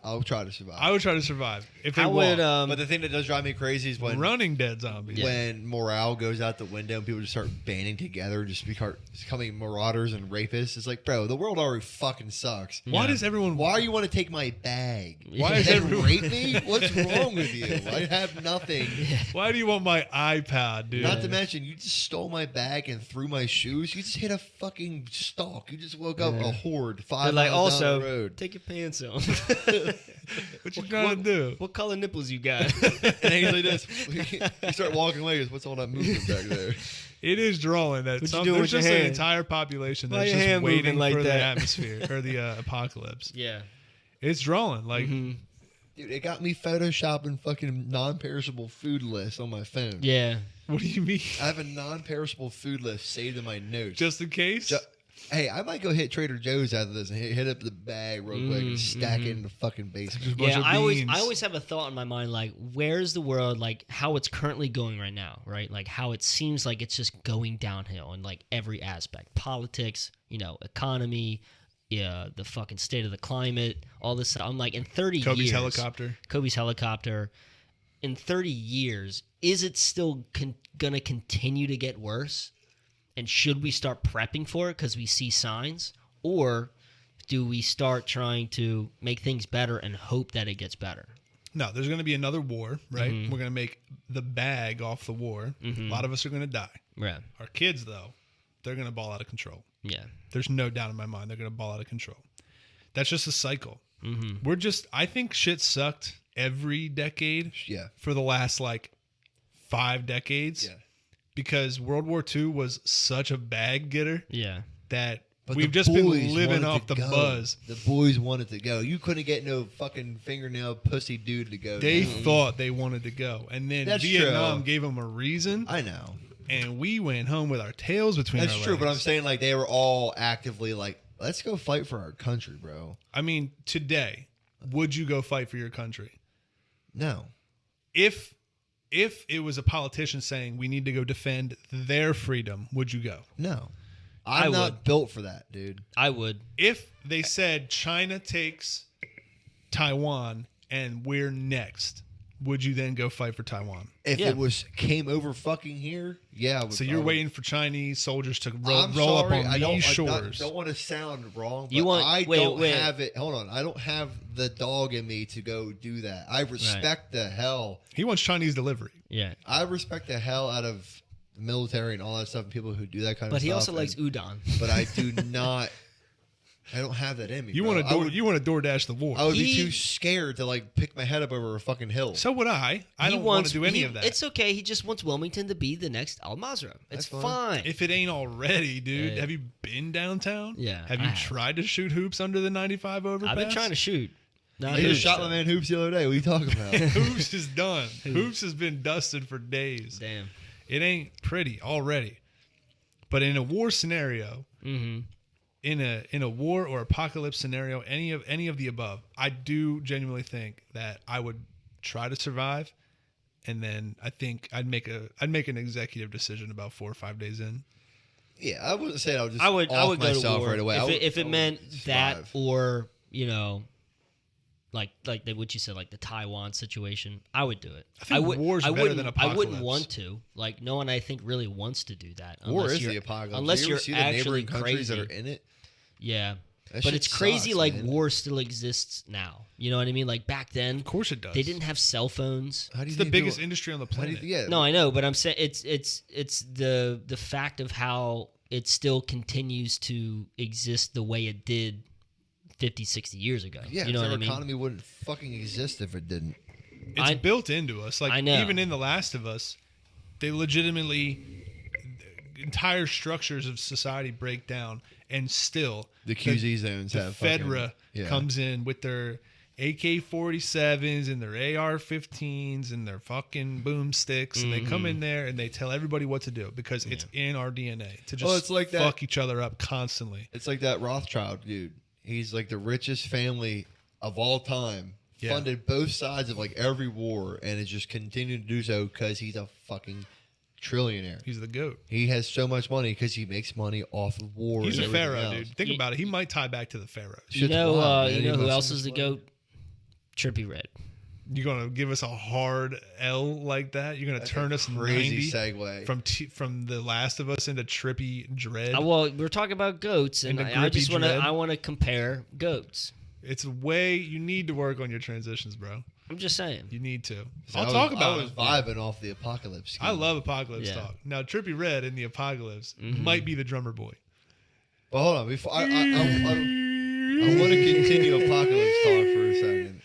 I'll try to survive. I would try to survive if they I walk. would. But the thing that does drive me crazy is when Running dead zombies. when morale goes out the window and people just start banding together, just becoming marauders and rapists. It's like, bro, the world already fucking sucks. Why does everyone? Why do you want to take my bag? Why And is then everyone? rape me? What's wrong with you? I have nothing. Why do you want my iPad, dude? Not to mention, you just stole my bag and threw my shoes. You just hit a fucking stalk. You just woke up a horde 5 But like, miles down also, the road. take your pants off. What you trying to do? What color nipples you got? And he's like this. You start walking away. He goes, what's all that movement back there? It is drawing that What you some, doing there's with just your an hand? entire population Why that's your just hand waiting moving like for the that? atmosphere or the apocalypse. Yeah. It's drawing like Dude, it got me photoshopping fucking non-perishable food lists on my phone. Yeah. what do you mean? I have a non-perishable food list saved in my notes. Just in case? Hey, I might go hit Trader Joe's after this and hit up the bag real quick and stack it in the fucking basement. Just a bunch Yeah, of I beans. always have a thought in my mind like, where's the world, like how it's currently going right now, right? Like how it seems like it's just going downhill in like every aspect, politics, economy, the fucking state of the climate, all this stuff. I'm like, in 30 Kobe's years, helicopter. In 30 years, is it still gonna continue to get worse? And should we start prepping for it because we see signs? Or do we start trying to make things better and hope that it gets better? No, there's going to be another war, right? We're going to make the bag off the war. A lot of us are going to die. Yeah. Our kids, though, they're going to ball out of control. Yeah. There's no doubt in my mind they're going to ball out of control. That's just a cycle. I think shit sucked every decade Yeah. for the last like 5 decades. Yeah. Because World War II was such a bag getter Yeah. that But we've the just been boys living wanted off to the go. buzz. The boys wanted to go. You couldn't get no fucking fingernail pussy dude to go. They down. thought they wanted to go. And then That's Vietnam true. gave them a reason. I know. And we went home with our tails between That's our true, legs. but I'm saying like they were all actively like, let's go fight for our country, bro. I mean, today, would you go fight for your country? No. If it was a politician saying we need to go defend their freedom, would you go? No. I I'm not would. built for that, dude. I would. If they said China takes Taiwan and we're next, would you then go fight for Taiwan? If Yeah. it came over fucking here, yeah. I would So you're probably- waiting for Chinese soldiers to I'm roll up sorry, on I these don't shores. want to sound wrong, but You want- I wait, don't wait. have it. Hold on, I don't have the dog in me to go do that. I respect the hell. He wants Chinese delivery. Yeah. I respect the hell out of the military and all that stuff, and people who do that kind of But stuff. he also likes udon. But I do not. I don't have that in me. You bro. want to you want to DoorDash the war. I would be He- too scared to like pick my head up over a fucking hill. So would I. I He don't want wants- to do any he- of that. It's okay. He just wants Wilmington to be the next Al-Mazrah. It's That's fine. fine. If it ain't already, dude. Yeah. Have you been downtown? Yeah, Have I you have. tried to shoot hoops under the 95 overpass? I've been trying to shoot. Not I just hoops, shot my though. man Hoops the other day. What are you talking about? Hoops is done. Hoops has been dusted for days. Damn. It ain't pretty already. But in a war scenario, Mm-hmm. in a war or apocalypse scenario, any of the above, I do genuinely think that I would try to survive, and then I think I'd make an executive decision about 4 or 5 days in. Yeah, I wouldn't say I would just I would off go to myself war right away. if it meant that, survive. or like what you said, like the Taiwan situation. I would do it. I think war's better wouldn't, than I wouldn't apocalypse. want to. Like no one I think really wants to do that. War unless is you're- the apocalypse. Unless you you're ever see the actually neighboring countries crazy. that are in it. Yeah. That But shit it's crazy, sucks, like man. war still exists now. You know what I mean? Like back then, Of course it does. they didn't have cell phones. How do you It's the think biggest people- industry on the how do you- planet. yeah. No, I know, but I'm saying it's the fact of how it still continues to exist the way it did 50, 60 years ago. Yeah, you know 'cause what I our mean? economy wouldn't fucking exist if it didn't. It's built into us. Like I know. even in The Last of Us, they legitimately entire structures of society break down, and still The QZ zones the have Fedra fucking, yeah. comes in with their AK-47s and their AR-15s and their fucking boomsticks, and they come in there and they tell everybody what to do because it's in our DNA to just it's like that- fuck each other up constantly. It's like that Rothschild dude. He's like the richest family of all time. Yeah. Funded both sides of like every war, and has just continued to do so because he's a fucking trillionaire. He's the GOAT. He has so much money because he makes money off of war. He's and a everything pharaoh, else. dude. Think about it. He might tie back to the pharaohs. You Shit's know, wild, man. you He know who must else have is the much money. goat? Trippie Red. You're gonna give us a hard L like that? You're gonna That's turn a us crazy 90 segue. from The Last of Us into Trippie Dread? Well, we're talking about goats, and And the I just grippy want to dread. I want to compare goats. It's a way you need to work on your transitions, bro. I'm just saying. You need to. So I'll I talk was, about I was it. vibing off the apocalypse. I love Apocalypse Yeah. talk. Now, Trippie Red in the Apocalypse might be the drummer boy. But hold on, before I want to continue apocalypse talk for a second.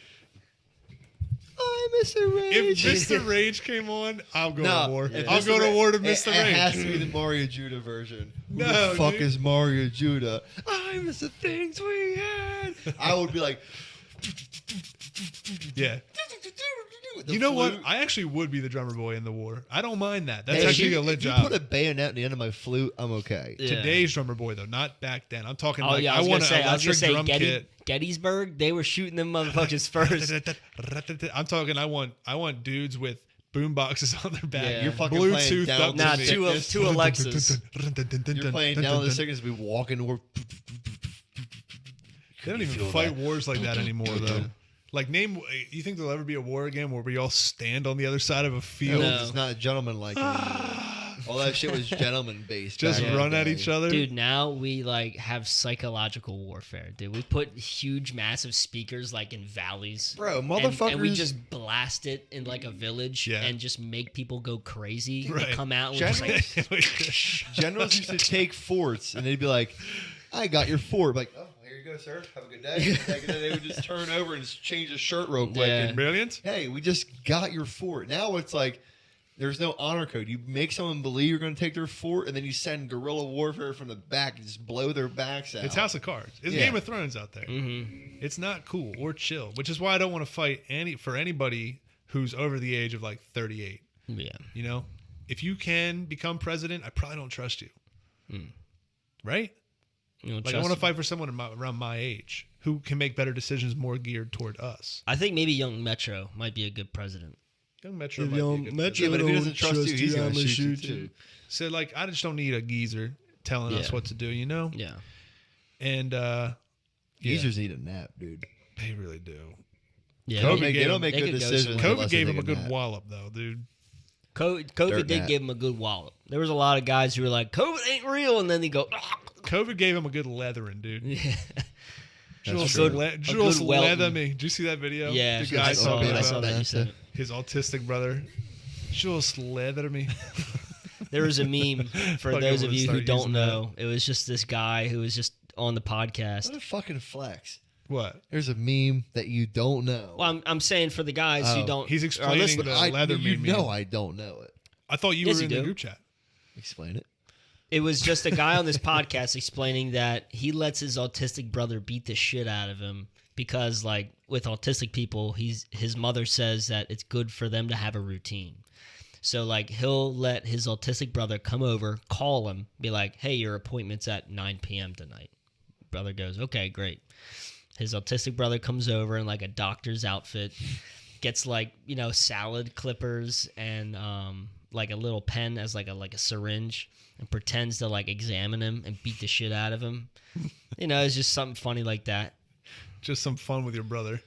I Mr. If Rage. Mr. Rage came on, I'll go No, to war. if I'll Mr. go to Ra- war to it- Mr. It has Rage. to be the Mario Judah version. Who No, the fuck dude. is Mario Judah? I miss the things we had. I would be like, Yeah. with the You know what? flute. I actually would be the drummer boy in the war. I don't mind that. That's Hey, actually if you- a lit if you job. put a bayonet at the end of my flute, I'm okay. Yeah. Today's drummer boy though, not back then. I'm talking Oh like yeah, I want an I was gonna electric say drum kit. Gettysburg. They were shooting them motherfuckers first. I'm talking. I want dudes with boom boxes on their back. Yeah. You're fucking playing Bluetooth down up the Nah, to me. sickness. two Alexas. You're playing down the sickness, be walking over. They don't even feel fight that. wars like that anymore, though. Like, name. You think there'll ever be a war again where we all stand on the other side of a field, No. It's not gentleman like all that shit was gentleman based. just back in run the at day. each other? Dude, now we like have psychological warfare, dude. We put huge, massive speakers like in valleys, Bro, and motherfuckers. we just blast it in like a village Yeah. and just make people go crazy. They Right. come out with just like, Generals used to take forts and they'd be like, I got your fort. Like, oh, here you go, sir. Have a good day. And then they would just turn over and just change the shirt real quick. Yeah. And, Brilliant. hey, we just got your fort. Now it's like, there's no honor code. You make someone believe you're going to take their fort, and then you send guerrilla warfare from the back and just blow their backs out. It's House of Cards. It's Yeah. Game of Thrones out there. It's not cool or chill, which is why I don't want to fight for anybody who's over the age of like 38. yeah. You know, if you can become president, I probably don't trust you. Right? You know, Like I trust want to me. fight for someone around my age who can make better decisions more geared toward us. I think maybe Young Metro might be a good president. Young Metro might be a good president. Yeah, but if he doesn't trust you, he's going to shoot you too. So like I just don't need a geezer telling us Yeah. what to do, you know? Yeah. And yeah, Geezers need a nap, dude. they really do. Yeah. COVID They gave don't him- make they good could go decisions. somewhere. unless COVID they gave take him a good nap. wallop though, dude. COVID Dirt did nap. give him a good wallop. There was a lot of guys who were like, COVID ain't real, and then they go, "Ah." COVID gave him a good leathering, dude. Yeah. Jules, true. Jules good welting. leather me. Did you see that video? Yeah, the guy I saw talking it. I about saw that. You said it. his autistic brother. Jules leather me. There was a meme for Fucking those of would you who start don't using that. know. It was just this guy who was just on the podcast. What a fucking flex. What? There's a meme that you don't know. Well, I'm saying for the guys who Oh. don't. He's are explaining listening- the I, leather you meme. know I don't know it. I thought you Yes, were you in the do. group chat. Explain it. It was just a guy on this podcast explaining that he lets his autistic brother beat the shit out of him because, like, with autistic people, his mother says that it's good for them to have a routine. So, like, he'll let his autistic brother come over, call him, be like, hey, your appointment's at 9 p.m. tonight. Brother goes, okay, great. His autistic brother comes over in, like, a doctor's outfit, gets, like, you know, salad clippers and, like, a little pen as, like a syringe, and pretends to, like, examine him and beat the shit out of him. You know, it's just something funny like that. Just some fun with your brother.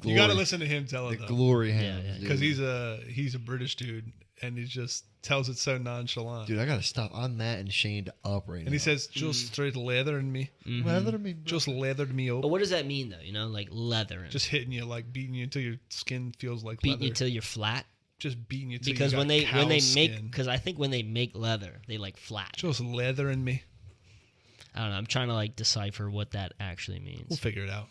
Glory. You got to listen to him tell The it though, glory Yeah, hands. yeah. dude. because he's a British dude, and he's just tells it so nonchalant. Dude, I gotta stop. I'm that and Shane up right now. And he says, just straight leathering me. Rather than me, bro. Just leathered me But open. what does that mean, though? You know, like leathering. Just hitting you, like beating you until your skin feels like beating leather. you till you're flat. Just beating you till Because you when got they cow's make, skin. because I think when they make leather, they like flat. Just leathering me. I don't know. I'm trying to like decipher what that actually means. We'll figure it out.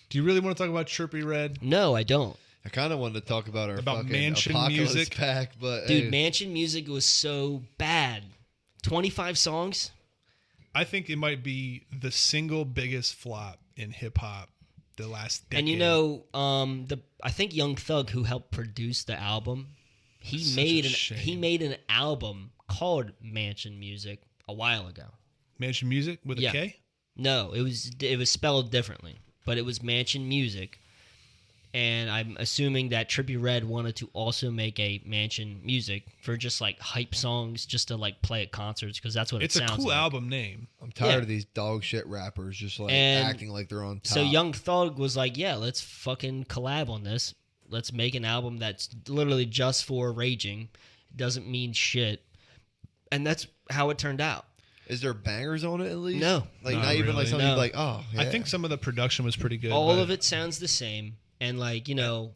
Do you really want to talk about Trippie Red? No, I don't. I kind of wanted to talk about our About fucking mansion apocalypse music. pack, but Dude, hey, Mansion Music was so bad. 25 songs? I think it might be the single biggest flop in hip hop the last decade. And you know, I think Young Thug, who helped produce the album, he Such made a shame. he made an album called Mansion Music a while ago. Mansion Music with Yeah. a K? No, it was spelled differently, but it was Mansion Music. And I'm assuming that Trippie Redd wanted to also make a Mansion Music for just like hype songs, just to like play at concerts, because that's what It's it a sounds cool like. album name. I'm tired Yeah. of these dog shit rappers just like And acting like they're on top. So Young Thug was like, "Yeah, let's fucking collab on this. Let's make an album that's literally just for raging. It doesn't mean shit." And that's how it turned out. Is there bangers on it at least? No. Like Not not even like really. something No. you'd be like, oh, yeah. I think some of the production was pretty good. All but of it sounds the same, and like, you know,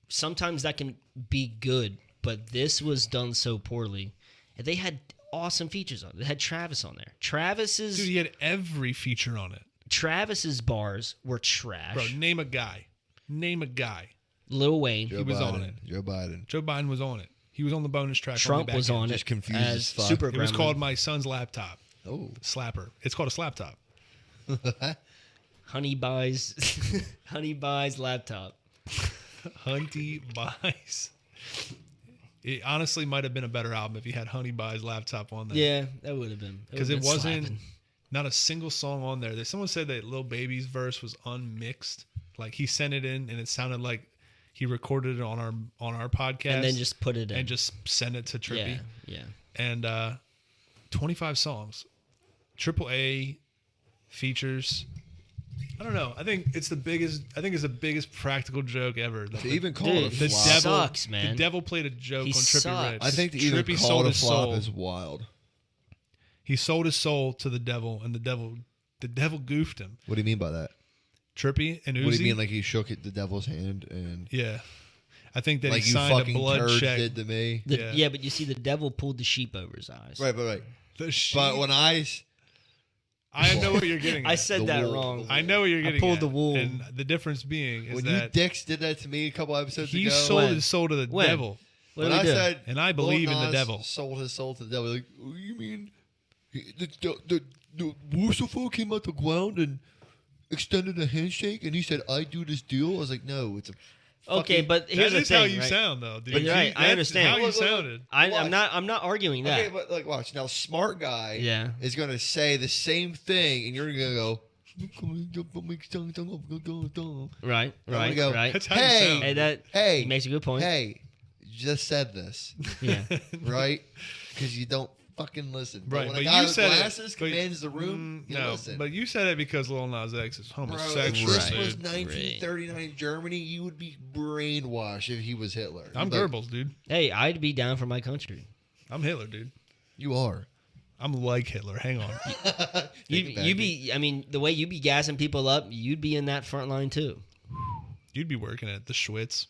sometimes that can be good, but this was done so poorly. And they had awesome features on it. They had Travis on there. Dude, he had every feature on it. Travis's bars were trash. Bro, name a guy. Name a guy. Lil Wayne, Joe was Biden, on it. Joe Biden. Joe Biden was on it. He was on the bonus track. Trump was on Just it confused as as fuck. Super It was Gremlin. called My Son's Laptop. Oh, Slapper. It's called a slap top. Honey buys Honey buys laptop. Hunty Buys. It honestly might have been a better album if he had Honey Buys Laptop on there. Yeah, that would have been. Because it would've been wasn't slapping. not a single song on there. Someone said that Lil Baby's verse was unmixed. Like he sent it in and it sounded like he recorded it on our podcast And then just put it in. and just sent it to Trippie. Yeah. And 25 songs. AAA features. I don't know. I think it's the biggest practical joke ever. to even call Dude, it a the flop. devil sucks, man. The devil played a joke He on Trippie sucks. Redd. I think to even Trippie call sold it a his flop soul. is wild. He sold his soul to the devil, and the devil goofed him. What do you mean by that? Trippie and Uzi. What do you mean? Like he shook the devil's hand and Yeah, I think that like he you signed a fucking blood turds check. did to me? Yeah. Yeah, but you see, the devil pulled the sheep over his eyes. Right, right. The sheep- But when I know what you're getting. I at. said The that wool. wrong. I know what you're getting. pulled at. the wool. and the difference being is when you that dicks did that to me a couple episodes he ago, sold When? his soul to the When? devil. What when did I we do? said, And I Lil believe in the Nas devil. sold his soul to the devil. Like, oh, you mean the Lucifer came out the ground and extended a handshake, and he said, "I do this deal." I was like, "No, it's a." Okay, fucking- but here's That the is thing. how you right? sound, though, dude. But you're right, I That's understand. how you Look, look, look. sounded. I'm not arguing that. Okay, but like, watch now. Smart guy, Yeah. is gonna say the same thing, and you're gonna go. Right, I'm gonna right, go, right. That's how you Hey, sound. Hey, that hey, makes a good point. Hey, you just said this, Yeah. right? Because you don't fucking listen. But Right, when but a guy you with said glasses it. but- commands the room, you no, listen. but you said it because Lil Nas X is Bro, if homosexual. this Right. was dude. 1939 Germany, you would be brainwashed if he was Hitler. I'm You'd be like, Goebbels, dude. Hey, I'd be down for my country. I'm Hitler, dude. You are. I'm like Hitler. Hang on. You be. I mean, the way you be gassing people up, you'd be in that front line too. You'd be working at the Schwitz.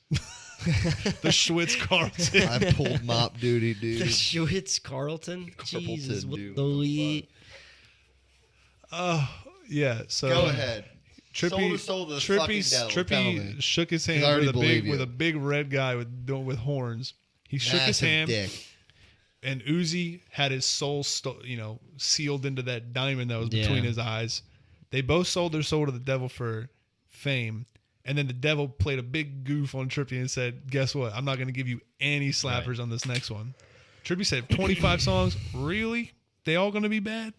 The Schwitz Carlton. I pulled mop duty, The dude. Schwitz Carlton. Jesus, what dude. the we? Oh, yeah. So Go ahead. Sold Trippie, his soul to the fucking devil, tell me. Trippie shook his hand I already with believe you. a big red guy with horns. He shook his Massive hand, dick. and Uzi had his soul, sealed into that diamond that was between Yeah. his eyes. They both sold their soul to the devil for fame, and then the devil played a big goof on Trippie and said, "Guess what? I'm not going to give you any slappers on this next one." Trippie said, "25 songs, really? They all going to be bad?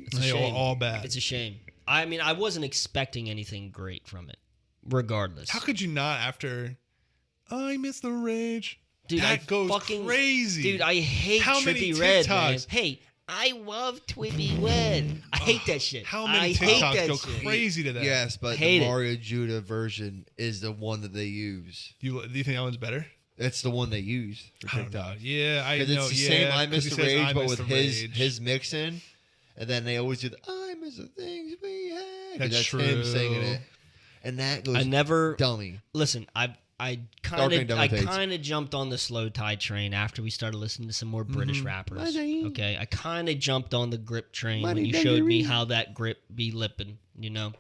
It's a They shame. all bad. It's a shame. I mean, I wasn't expecting anything great from it, regardless. How could you not after I Miss the Rage? Dude, that I goes fucking, crazy. Dude, I hate How many Trippie Redd, man. TikToks? Hey, I love Trippie Redd. I hate that shit. How I many hate TikToks that go shit. crazy to that? Yes, but Hate the it. Mario Judah version is the one that they use. Do you think that one's better? It's the one they use for I don't know. TikTok. Yeah, I know. Because it's the same I 'cause Miss he the says, Rage, "I but miss with the his rage." mix in. And then they always do the I miss the things we had. 'Cause That's him true. singing it. And that goes I never dummy. listen. I Dark Knight Dummy kind of jumped on the slow tide train after we started listening to some more British rappers. Money. Okay, I kind of jumped on the grip train when Money you showed me dungaree. how that grip be lipping. You know,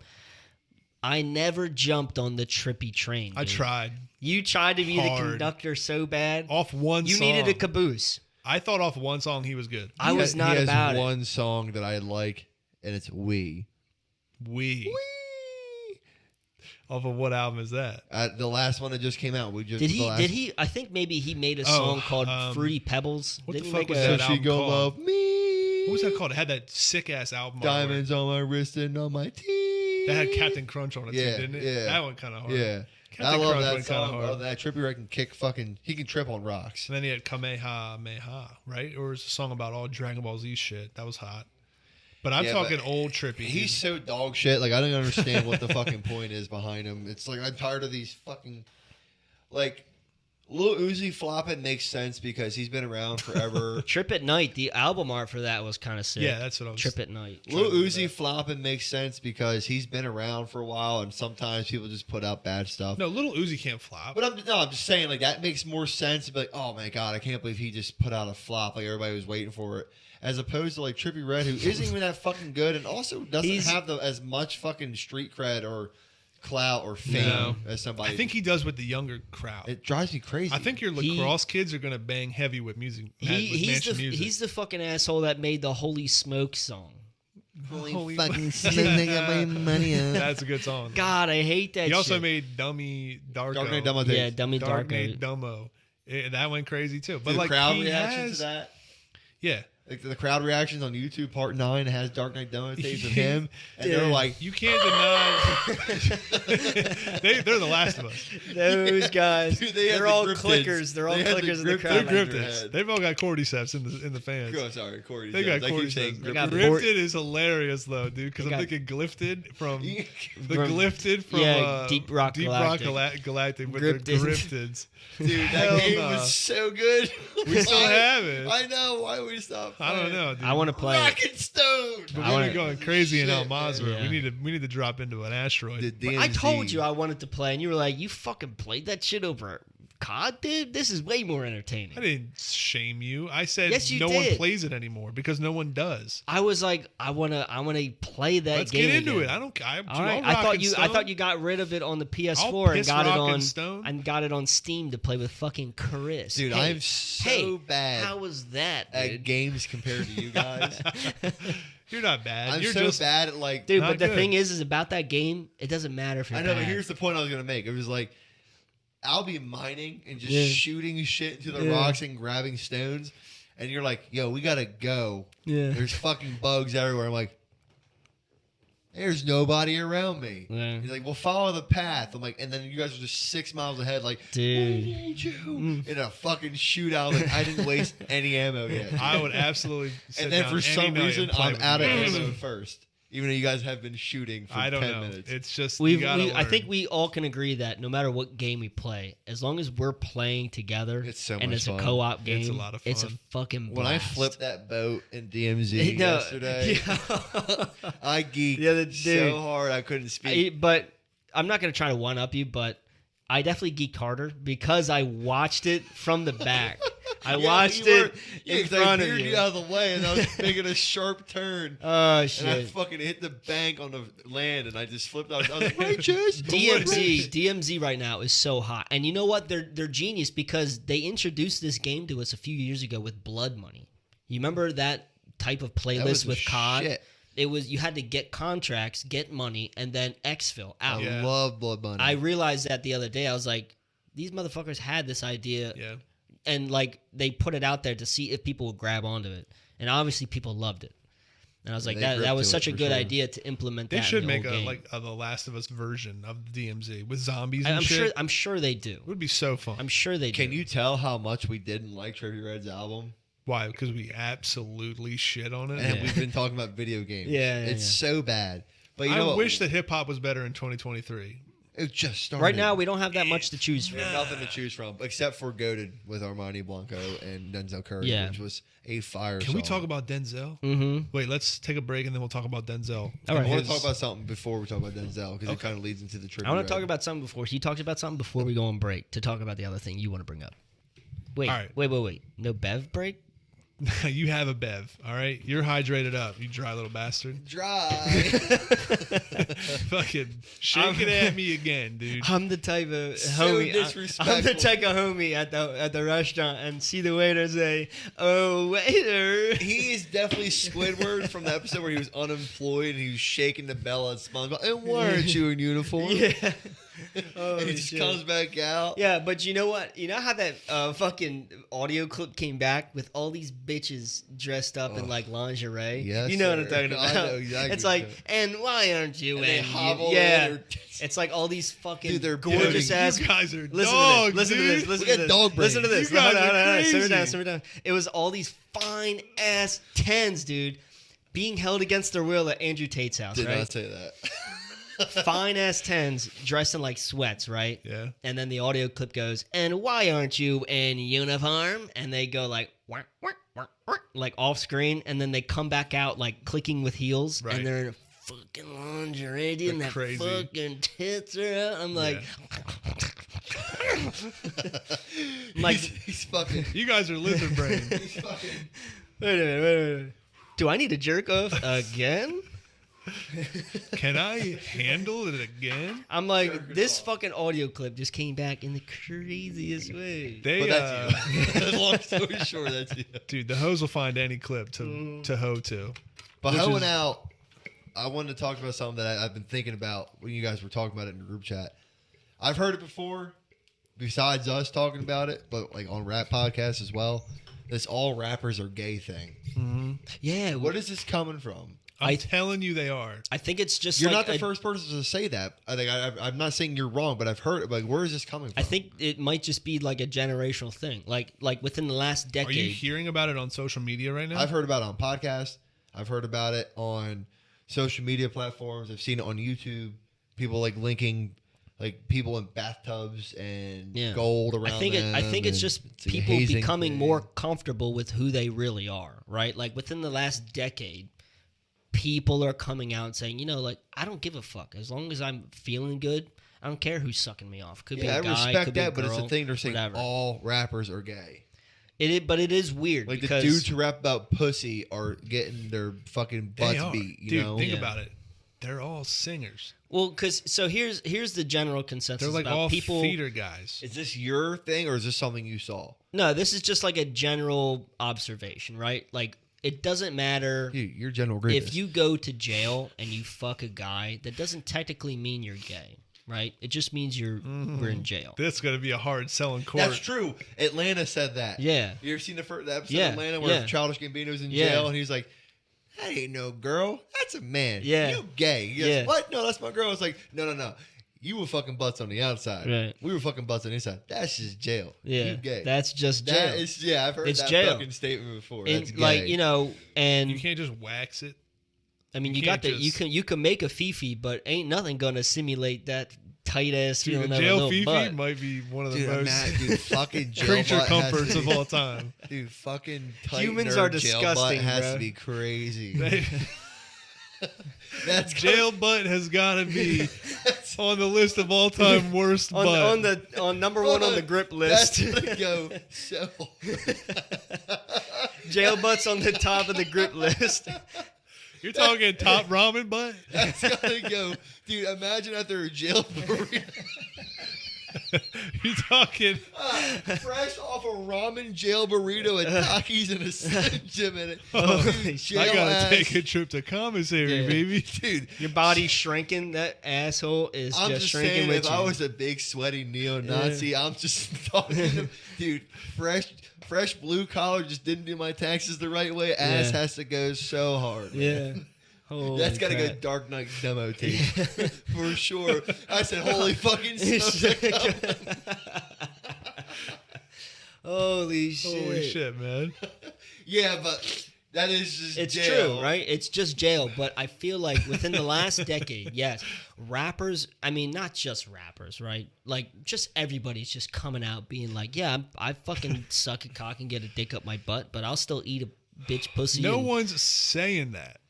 I never jumped on the Trippie train. I dude. tried. You tried to be the Hard. conductor so bad. Off one You song. needed a caboose. I thought off one song he was good. I was not he has about it. one song that I like, and it's We. We. Off of what album is that? The last one that just came out. We just Did the he? last- Did he? I think maybe he made a song called "Fruity Pebbles." what Didn't the he fuck make was a- that So she album go called? love me. What was that called? It had that sick ass album. artwork. Diamonds on my wrist and on my teeth. That had Captain Crunch on it Yeah, too, didn't it? yeah. That one kind of hard. Yeah. Captain I love Crunch that went kinda song. hard. Oh, that Trippie Red can kick fucking. He can trip on rocks. And then he had Kamehameha, right? Or was a song about all Dragon Ball Z shit. That was hot. But I'm Yeah, talking but old Trippie. He's so dog shit. Like I don't understand what the fucking point is behind him. It's like I'm tired of these fucking like Lil Uzi flopping makes sense because he's been around forever. Trip at Night. The album art for that was kind of sick. Yeah, that's what I was. Trip at Night. Lil Uzi flopping makes sense because he's been around for a while, and sometimes people just put out bad stuff. No, Little Uzi can't flop. But I'm just saying, like that makes more sense to be like, oh my god, I can't believe he just put out a flop, like everybody was waiting for it, as opposed to like Trippie Red, who isn't even that fucking good, and also doesn't have as much fucking street cred or clout or fame No. as somebody. I think he does with the younger crowd. it drives me crazy. I think your lacrosse kids are gonna bang heavy with music. He's the fucking asshole that made the Holy Smoke song. Holy fucking spending my money on. That's a good song. God, I hate that. He also shit. made Dummy Darko. Dark Knight Dumbo Yeah, Tapes. Dummy Dark Darko. Knight Dumbo. That went crazy too. But The like crowd he reactions has, to that. yeah. Like the crowd reactions on YouTube, Part 9 has Dark Knight Dumbo Tapes of him, and they're like, You can't deny. They're the Last of Us. Those guys. Dude, they had they're the all grip clickers. tits. They're all They had the clickers in the grip They're crowd. tits. grifted. They've all got cordyceps in the fans. oh, sorry, Corey. They got I keep cordyceps. saying They got grip- Grifted is hilarious though, dude. Because They I'm got- thinking Glifted from the From- Glifted from yeah, Deep Rock Galactic. Galactic with Grifted. their Grifteds. Dude, that Hell game no. was so good. We still Why- have it. I know. Why we stop? I don't know, dude. I want to play it. Rocket Stone. But I we're wanna- going crazy in Shit, Almazra. man. We need to drop into an asteroid. The But I DMZ. told you I wanted to play, and you were like, "You fucking played that shit over COD, dude. This is way more entertaining." I didn't shame you. I said Yes, you no one did. plays it anymore because no one does. I was like, I wanna play that Let's game. get into again. it. I don't. All right, I thought you got rid of it on the PS4 and piss got it rock on and stone. and got it on Steam to play with fucking Chris. Dude, Hey, I'm so hey, bad How was that, at dude? games compared to you guys. You're not bad. I'm You're so just bad at like. Dude, Not but the good. thing is about that game, it doesn't matter if you're I know, but bad. here's the point I was gonna make. It was like, I'll be mining and just Yeah. shooting shit into the Yeah. rocks and grabbing stones, and you're like, "Yo, we gotta go." Yeah. There's fucking bugs everywhere. I'm like, there's nobody around me. Yeah. He's like, well, follow the path. I'm like, and then you guys are just 6 miles ahead, like, Dude. I need you in a fucking shootout. Like, I didn't waste any ammo yet. I would absolutely. sit And then down for any some night reason, and play I'm with out of you guys. ammo first, even though you guys have been shooting for I don't 10 know. minutes. It's just I you gotta think learn. we all can agree that no matter what game we play, as long as we're playing together, It's so and much it's fun. a co-op game, It's a lot of It's a fun. fucking When I blast. flipped that boat in DMZ No, yesterday, yeah. I geeked The other dude. so hard I couldn't speak. But I'm not gonna try to one up you, but I definitely geeked harder because I watched it from the back. I watched it in front of you. out of the way, and I was making a sharp turn. Oh And I shit! fucking hit the bank on the land, and I just flipped out. I was like, righteous. DMZ right now is so hot, and you know what? They're genius because they introduced this game to us a few years ago with Blood Money. You remember that type of That was playlist the with COD? shit. It was you had to get contracts, get money, and then exfil out. I Yeah. love Blood Money. I realized that the other day. I was like, these motherfuckers had this idea, Yeah. and like they put it out there to see if people would grab onto it, and obviously people loved it. And I was like, They that gripped was to such it a for good sure. idea to implement. They that should in the make whole a game. the Last of Us version of DMZ with zombies and I'm shit. sure. I'm sure they do. It would be so fun. I'm sure they do. Can you tell how much we didn't like Trippie Red's album? Why? Because we absolutely shit on it. And we've been talking about video games. Yeah, it's so bad. But you know I what? wish that hip hop was better in 2023. It just started. Right now, we don't have that much to choose We from. have nothing to choose from except for Goated with Armani Blanco and Denzel Curry, Yeah. which was a fire Can we song. talk about Denzel? Mm-hmm. Wait, let's take a break and then we'll talk about Denzel. All right. I want His- to talk about something before we talk about Denzel because it kind of leads into the trivia. I want to talk about something before. He talks about something before we go on break to talk about the other thing you want to bring up. Wait, All right. wait. No Bev break? You have a Bev, all right? You're hydrated up, you dry little bastard. dry. Fucking shaking at me again, dude. I'm the type of So homie. disrespectful. I'm the type of homie at the restaurant and see the waiter say, "Oh waiter." He is definitely Squidward from the episode where he was unemployed and he was shaking the bell at SpongeBob. And why aren't you in uniform? Yeah. And Holy he just shit. comes back out. Yeah, but you know what? You know how that fucking audio clip came back with all these bitches dressed up in like lingerie? Yes, you know what I'm sir. talking I about. know exactly It's what like, you're and why aren't you? And they in hobble yeah. in their- It's like all these fucking Dude, they're gorgeous beauty. ass. You guys are Listen dogs, to this. Listen dude. to this. Listen We to got this. dog Listen to brains. this. You guys Hold on, are Simmer crazy. down. Simmer down. It was all these fine ass tens, dude, being held against their will at Andrew Tate's house, Did right? not say that. Fine ass tens dressed in like sweats, right? Yeah. And then the audio clip goes, and why aren't you in uniform? And they go like, "Whack, whack, whack, whack," like off screen, and then they come back out like clicking with heels, Right. and they're in a fucking lingerie, dude, and They're that crazy. fucking tits are out. I'm like, He's fucking. You guys are lizard brain. He's fucking. wait a minute. Do I need to jerk off again? Can I handle it again? I'm like, this fucking audio clip just came back in the craziest way. They, But that's you. Long story short, that's you. dude, the hoes will find any clip to hoe to. But Which hoeing is- out, I wanted to talk about something that I've been thinking about when you guys were talking about it in the group chat. I've heard it before, besides us talking about it, but like on rap podcasts as well. This all rappers are gay thing. Yeah, What is this coming from? I'm telling you they are. I think it's just You're like not the first person to say that. I think I'm not saying you're wrong, but I've heard it. Like, where is this coming from? I think it might just be like a generational thing. Like within the last Are you decade. hearing about it on social media right now? I've heard about it on podcasts. I've heard about it on social media platforms. I've seen it on YouTube. People like linking like people in bathtubs and Yeah. gold around I think them. I think it's and just it's like a people hazing becoming thing. more comfortable with who they really are, right? Like within the last decade, people are coming out and saying, you know, like I don't give a fuck as long as I'm feeling good. I don't care who's sucking me off. Could be Yeah, a I guy, respect could be a that, but it's girl, a thing they're saying whatever. all rappers are gay. But it is weird Like because the dudes who rap about pussy are getting their fucking They butts are. beat. You Dude, know, think Yeah. about it. They're all singers. well, because so here's the general consensus They're like about all people. theater guys. is this your thing or is this something you saw? No, this is just like a general observation, right? Like it doesn't matter. Dude, you're General Grievous. If you go to jail and you fuck a guy, that doesn't technically mean you're gay, right? It just means we're in jail. That's going to be a hard sell in court. That's true. Atlanta said that. Yeah. You ever seen the episode Yeah, of Atlanta where yeah. Childish Gambino's in Yeah. jail and he's like, that ain't no girl. That's a man. Yeah. You gay. He goes, Yeah. what? No, that's my girl. It's like, no. You were fucking butts on the outside. Right. We were fucking butts on the inside. That's just jail. Yeah, You gay. that's just jail. That is, yeah, I've heard It's that jail. fucking statement before. And, That's gay. like you know, and You can't just wax it. I mean, you you got can't the just- you can make a fifi, but ain't nothing gonna simulate that tight ass Dude, feeling a of a jail little fifi butt. might be one of the dude, most dude, fucking jail creature butt has comforts to of be- all time. Dude, fucking tight Humans nerd are jail butt disgusting, has bro. to be crazy. They- That's jail butt has got to be on the list of all time worst butt. on number one on the grip That's list. gonna go so. Jail butts on the top of the grip list. You're talking top ramen butt? That's gonna go, dude. Imagine after a jail burrito, You're talking fresh off a ramen jail burrito and Takis and a Slim Jim in it. Oh, Dude, I jail gotta ass. take a trip to commissary, Yeah. baby. Dude, Your body's shrinking. That asshole is I'm just just shrinking saying, with if you. I was a big sweaty neo-Nazi, I'm just talking to, dude, fresh blue collar, just didn't do my taxes the right way. Ass Yeah. has to go so hard. yeah. Holy That's got to go crap. Dark Knight demo tape for sure. I said, holy fucking smoke. Holy shit. Holy shit, man. Yeah, but That is just It's jail. true, right? It's just jail. But I feel like within the last decade, yes, rappers, I mean, not just rappers, right? Like, just everybody's just coming out being like, yeah, I fucking suck a cock and get a dick up my butt, but I'll still eat a bitch pussy. No and- one's saying that.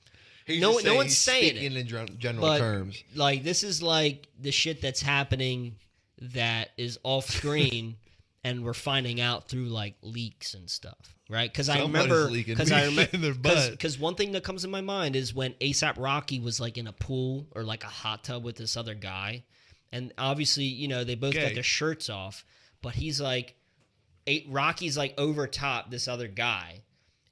He's No- just no saying one's he's saying speaking it. in general But, terms. like, this is like the shit that's happening that is off screen and we're finding out through, like, leaks and stuff, right? Because I Somebody's remember, leaking because I meat in their butt. because one thing that comes to my mind is when A$AP Rocky was, like, in a pool or, like, a hot tub with this other guy, and obviously, you know, they both got Gay. their shirts off, but he's, like, Rocky's, like, over top this other guy,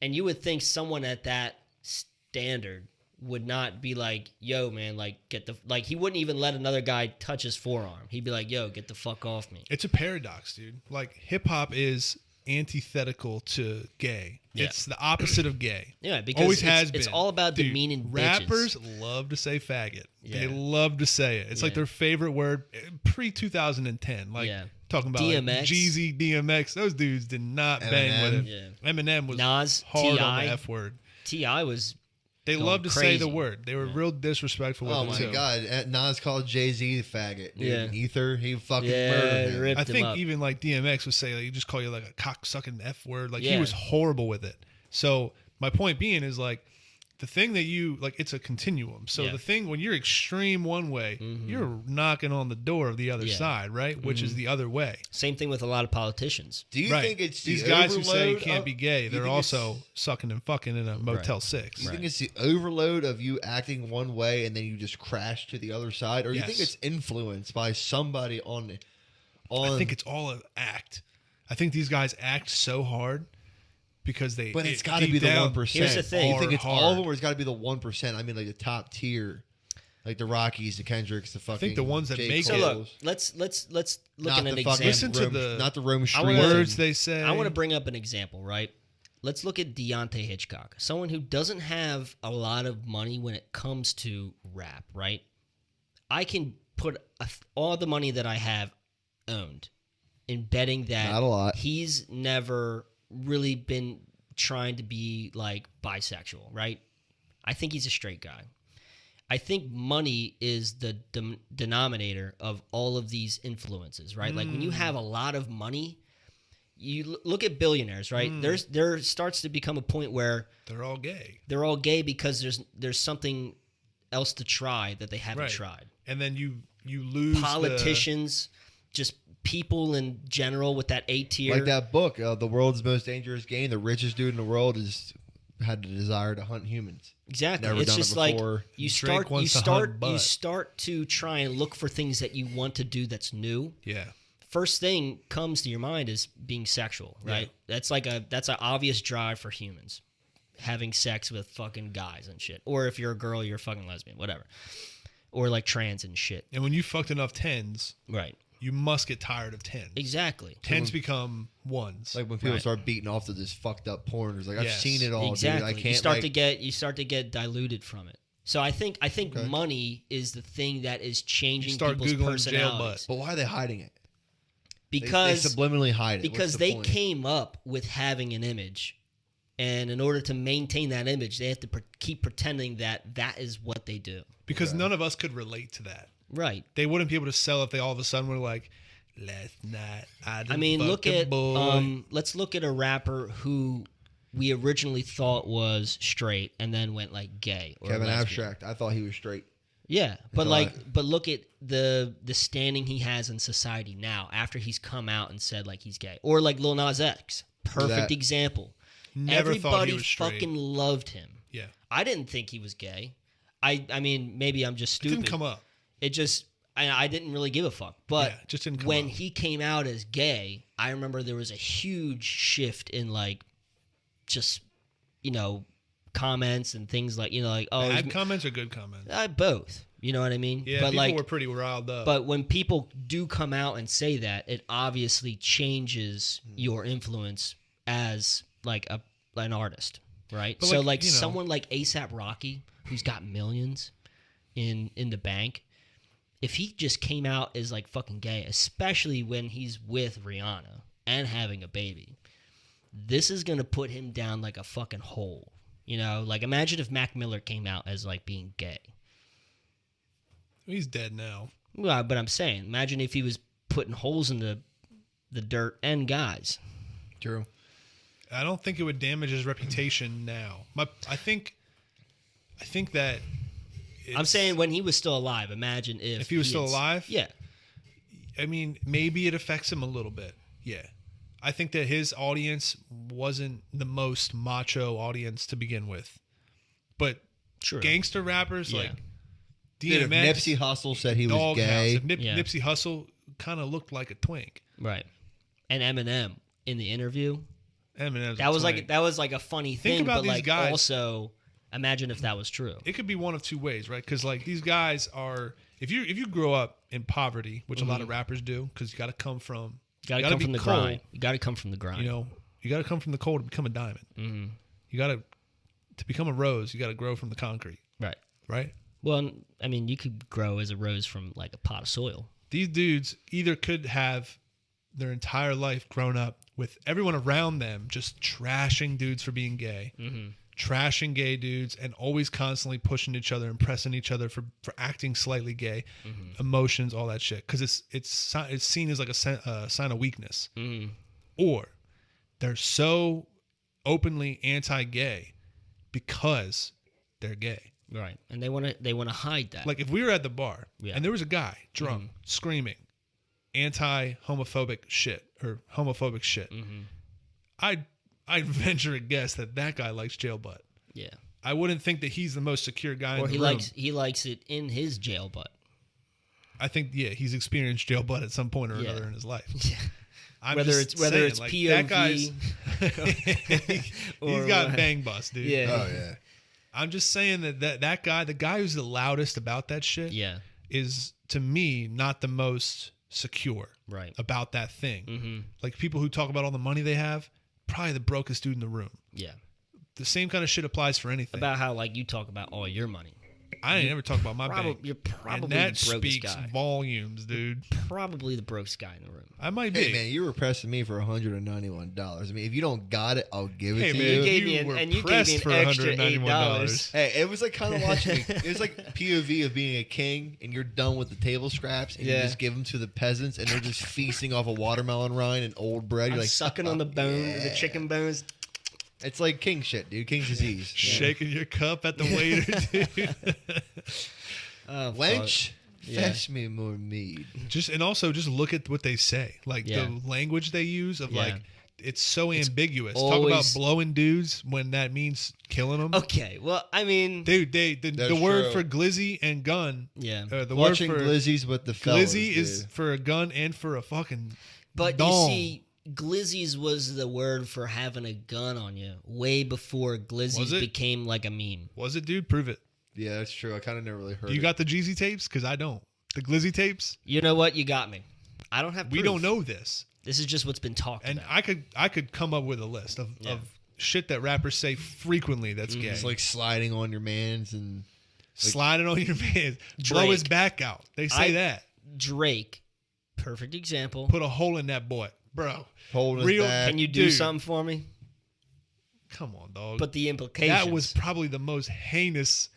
and you would think someone at that standard would not be like, yo, man, like, get the, like, he wouldn't even let another guy touch his forearm. He'd be like, yo, get the fuck off me. It's a paradox, dude. Like, hip-hop is antithetical to gay. Yeah. It's the opposite of gay. Yeah, because Always has it's been. all about Dude, demeaning rappers bitches. love to say faggot. They Yeah. love to say it. It's like Yeah. their favorite word pre-2010. Like, Yeah. talking about like, DMX. Jeezy, DMX. Those dudes did not bang with it. Yeah. Eminem was Nas, hard on T.I. the F word. T.I. was They going love to say the crazy. word. They were real disrespectful with Oh it, my too. God! Nas called Jay-Z the faggot. Dude. Yeah. Ether, he fucking Yeah, murdered him. ripped I him think up. even like DMX would say, like, you just call you like a cock sucking F word. Like, he Yeah. was horrible with it. So my point being is like, the thing that you like, it's a continuum. So Yeah. the thing when you're extreme one way, you're knocking on the door of the other Yeah. side, right? Which is the other way. same thing with a lot of politicians. Do you Right. think it's These the guys who say you overload can't of- be gay, you they're think it's- also sucking and fucking in a Motel 6. Do you think it's the overload of you acting one way and then you just crash to the other side, or you think Yes. it's influenced by somebody on? I think it's all an act. I think these guys act so hard because they. But it's got to deep be the down, 1%. Here's the thing. You think are it's all of hard. them, or it's got to be the 1%? I mean, like the top tier, like the Rockies, the Kendricks, the fucking. the ones that J. make it- So look, Coles. let's look Not at an the fucking example. Listen to Rome, the- not the Rome Street wanna- words they say. I want to bring up an example, right? Let's look at Deontay Hitchcock, someone who doesn't have a lot of money when it comes to rap, right? I can put all the money that I have owned in betting that Not a lot. he's never really been trying to be like bisexual, right? I think he's a straight guy. I think money is the denominator of all of these influences, right? Like when you have a lot of money, you look at billionaires, right? There starts to become a point where They're all gay. they're all gay because there's something else to try that they haven't Right. tried. And then you lose Politicians, just people in general with that A tier. Like that book, The World's Most Dangerous Game. The richest dude in the world had the desire to hunt humans. Exactly. Never It's done it just like before. you Drake wants to hunt butt. start to try and look for things that you want to do that's new. Yeah. First thing comes to your mind is being sexual, right? That's an obvious drive for humans. Having sex with fucking guys and shit. Or if you're a girl, you're a fucking lesbian, whatever. Or like trans and shit. And when you fucked enough tens, Right. you must get tired of tens. Exactly. Tens become ones. Like when people Right. start beating off to this fucked up porn, it's like I've Yes. seen it all, Exactly. dude. I can't. you start like, to get diluted from it. So I think money is the thing that is changing You start people's Googling jail personalities. But why are they hiding it? Because they subliminally hide it. because What's the they point? came up with having an image, and in order to maintain that image, they have to keep pretending that is what they do. because none of us could relate to that. Right. They wouldn't be able to sell if they all of a sudden were like, last night I mean, look at let's look at a rapper who we originally thought was straight and then went like gay or Kevin lesbian. Abstract. I thought he was straight. Yeah, but So but look at the standing he has in society now after he's come out and said like he's gay, or like Lil Nas X, perfect That- example. Never thought he Everybody was straight. fucking loved him. Yeah. I didn't think he was gay. I mean, maybe I'm just It stupid. didn't come up. It just I didn't really give a fuck. But Yeah, it just didn't come when up. he came out as gay, I remember there was a huge shift in like just comments and things like like Bad comments or good comments? both. You know what I mean? Yeah, but people like were pretty riled up. but when people do come out and say that, it obviously changes Hmm. your influence as like an artist, right? But so like, like you know- someone like A$AP Rocky, who's got millions in the bank, if he just came out as like fucking gay, especially when he's with Rihanna and having a baby, this is gonna put him down like a fucking hole. You know, like imagine if Mac Miller came out as like being gay. He's dead now. Well, but I'm saying, imagine if he was putting holes in the dirt and guys. True. I don't think it would damage his reputation now. I think that I'm saying when he was still alive. Imagine if he was still alive. Yeah. I mean, maybe it affects him a little bit. Yeah. I think that his audience wasn't the most macho audience to begin with. But True. gangster rappers like Dude, if DMX, Nipsey Hussle said he was Doghouse, gay. if Nipsey Hussle kind of looked like a twink. Right. And Eminem in the interview. Eminem's That was twink. like a funny Think thing, about but these like guys. also imagine if that was true. It could be one of two ways, right? Because like these guys are, if you grow up in poverty, which a lot of rappers do, because you got to come from, You gotta come be from the coal, grind. You gotta come from the grind. You know, you got to come from the coal to become a diamond. Mm-hmm. You got to become a rose. You got to grow from the concrete, Right. right? Well, I mean, you could grow as a rose from like a pot of soil. These dudes either could have their entire life grown up with everyone around them just trashing dudes for being gay, trashing gay dudes, and always constantly pushing each other and pressing each other for acting slightly gay, emotions, all that shit. Because it's seen as like a sign of weakness. Or they're so openly anti-gay because they're gay. Right. And they wanna hide that. Like if we were at the bar Yeah. and there was a guy drunk screaming anti-homophobic shit or homophobic shit, I'd venture a guess that guy likes jail butt. Yeah. I wouldn't think that he's the most secure guy Or in the he room. he likes it in his jail butt. I think he's experienced jail butt at some point or Yeah. another in his life. Yeah. I'm Whether just it's saying, POV that guy's or he's got what. bang bust, dude. Yeah. Oh yeah. I'm just saying that guy, the guy who's the loudest about that shit, Yeah. is to me not the most secure Right. about that thing. Like people who talk about all the money they have, probably the brokest dude in the room. Yeah. The same kind of shit applies for anything. About how like you talk about all your money. I ain't never talk about my bank. You're probably And that the brokest speaks guy. volumes, dude. Probably the brokest guy in the room. I might be. Hey man, you were pressing me for $191. I mean, if you don't got it, I'll give it Hey to man, you. You gave you me an- were and you gave pressed me an for extra $191. Hey, it was like kind of watching. It was like POV of being a king, and you're done with the table scraps, and you Yeah. just give them to the peasants, and they're just feasting off a watermelon rind and old bread. You're I'm like sucking on the bone, the yeah. chicken bones. It's like king shit, dude. King's disease. Shaking your cup at the waiter, dude. Oh, Wench, Yeah. fetch me more mead. And also just look at what they say. Like Yeah. the language they use of Yeah. like it's so ambiguous. Talk about always- blowing dudes when that means killing them. Okay, well, I mean, Dude, the That's word true. for glizzy and gun. yeah. The Watching word for glizzies with the fellas, glizzy is dude. for a gun and for a fucking But dong. you see, glizzies was the word for having a gun on you way before Was glizzies it? became like a meme. Was it, dude? Prove it. Yeah, that's true. I kind of never really heard. You it. got the Jeezy tapes? Because I don't. The glizzy tapes? You know what? You got me. I don't have We proof. don't know this. This is just what's been talked And about. I could come up with a list of Yeah. shit that rappers say frequently that's gay. It's like sliding on your mans and sliding on your man, blow his Drake. back out. They say that. Drake, perfect example. Put a hole in that boy, bro. holding Real- his back. Can you do Dude. something for me? Come on, dog. But the implications. that was probably the most heinous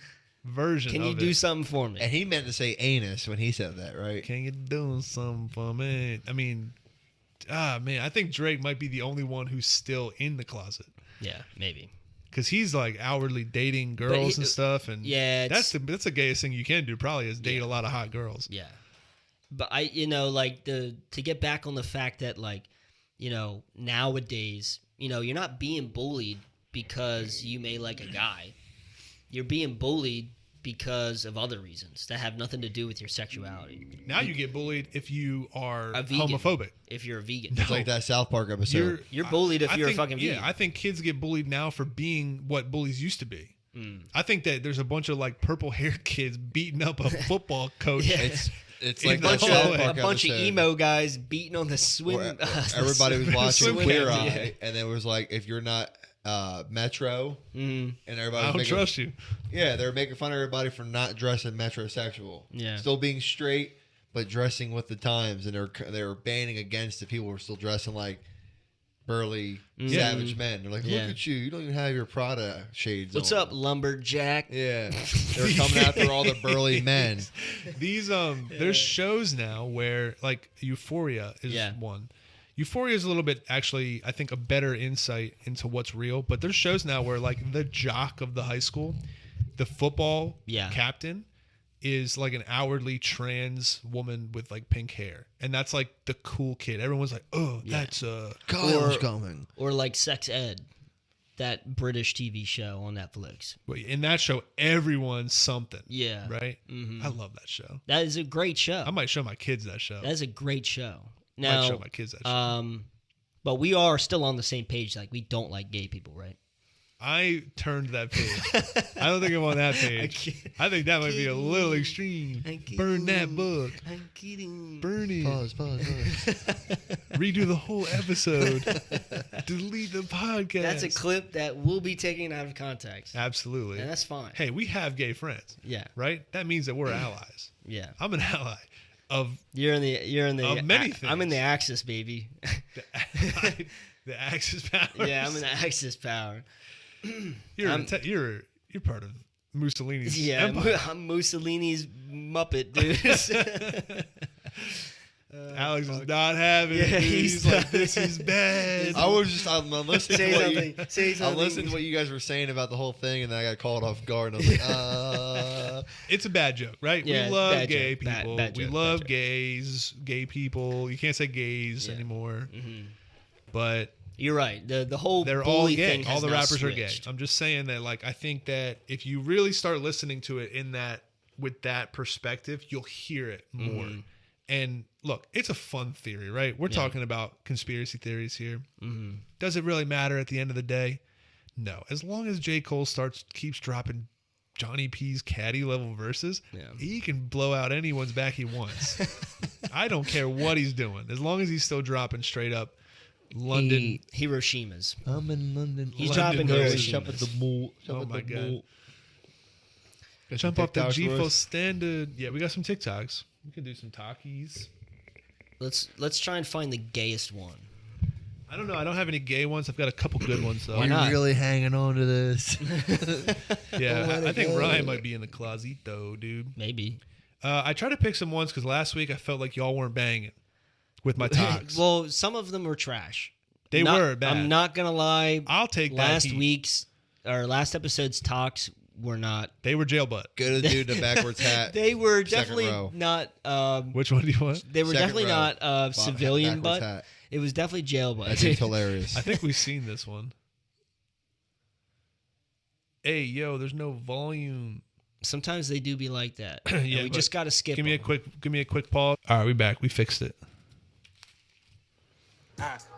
version. Can you of do it. something for me? And he meant to say anus when he said that, right? Can you do something for me? I mean, man, I think Drake might be the only one who's still in the closet Yeah, maybe. because he's like outwardly dating girls and stuff, and yeah, that's the gayest thing you can do. Probably is date Yeah. a lot of hot girls. Yeah. But like to get back on the fact that like, nowadays, you're not being bullied because you may like a guy. You're being bullied because of other reasons that have nothing to do with your sexuality. Now you get bullied if you are A vegan. homophobic. If you're a vegan. It's like that South Park episode. You're bullied if you're a think- fucking vegan. Yeah, I think kids get bullied now for being what bullies used to be. Mm. I think that there's a bunch of like purple haired kids beating up a football coach. Yeah. It's In like the that hallway. South a Park bunch of episode emo guys beating on the swim. where the everybody was swim- watching swim Queer camp, Eye, yeah. and it was like, if you're not Metro, Mm, and I everybody don't was making, trust you. yeah, they were making fun of everybody for not dressing metrosexual. Yeah. Still being straight, but dressing with the times, and they were banning against the people who were still dressing like burly, savage men. They're like, look at you. You don't even have your Prada shades What's on. up, lumberjack? Yeah. They're coming after all the burly men. These there's shows now where like Euphoria is one. Euphoria is a little bit actually, I think, a better insight into what's real. But there's shows now where like the jock of the high school, the football captain, is like an outwardly trans woman with like pink hair, and that's like the cool kid. Everyone's like, oh, that's Kyle's coming. Or like Sex Ed, that British TV show on Netflix. In that show, everyone's something. Yeah. Right? I love that show. That is a great show. I might show my kids that show. That is a great show. I Now, might show my kids that show. but we are still on the same page. Like, we don't like gay people, right? I turned that page. I don't think I'm on that page. I think that might be a little extreme. Burn that book. I'm kidding. Burn it. Pause. Redo the whole episode. Delete the podcast. That's a clip that will be taken out of context. Absolutely. And that's fine. Hey, we have gay friends. Yeah. That mees that we're allies. Yeah. I'm an ally of You're in the of many things. I'm in the Axis, baby. the Axis power. Yeah, I'm in the Axis power. You're part of Mussolini's empire. empire. I'm Mussolini's Muppet, dude. Alex is not having it. Dude. He's like, this is bad. I'm listening Say I listened to what you guys were saying about the whole thing, and then I got called off guard, and I was like, It's a bad joke, right? Yeah, we love bad gay joke. people. Bad We joke, love bad joke. gays, gay people. You can't say gays anymore. But You're right. The whole they're all bully gay. thing has All the now rappers are gay. switched. I'm just saying that, like, I think that if you really start listening to it with that perspective, you'll hear it more. And look, it's a fun theory, right? We're talking about conspiracy theories here. Does it really matter at the end of the day? No. As long as J. Cole keeps dropping Johnny P's caddy level verses, he can blow out anyone's back he wants. I don't care what he's doing. As long as he's still dropping straight up London. Hiroshimas. I'm in London. He's London dropping versus Hiroshimas. Shop at the mall. Oh my God. Got Jump some off the TikToks for GFO us? standard. Yeah, we got some TikToks. We can do some talkies. Let's try and find the gayest one. I don't know. I don't have any gay ones. I've got a couple good ones though. Why not? You're really hanging on to this. Yeah, I think Ryan might be in the closet, dude. Maybe. I tried to pick some ones because last week I felt like y'all weren't banging with my talks. Well, some of them were trash. They were bad. I'm not gonna lie. I'll take that last heat. week's or last episode's talks were not. They were jail butt. Go to the dude in the backwards hat. They were Second definitely row. not. Which one do you want? They were Second definitely row. not civilian Backwards butt. hat. It was definitely jail butt. That dude's hilarious. I think we've seen this one. Hey, yo, there's no volume. Sometimes they do be like that. Yeah, And we but just gotta skip. Give me a them. quick pause. All right, we back. We fixed it.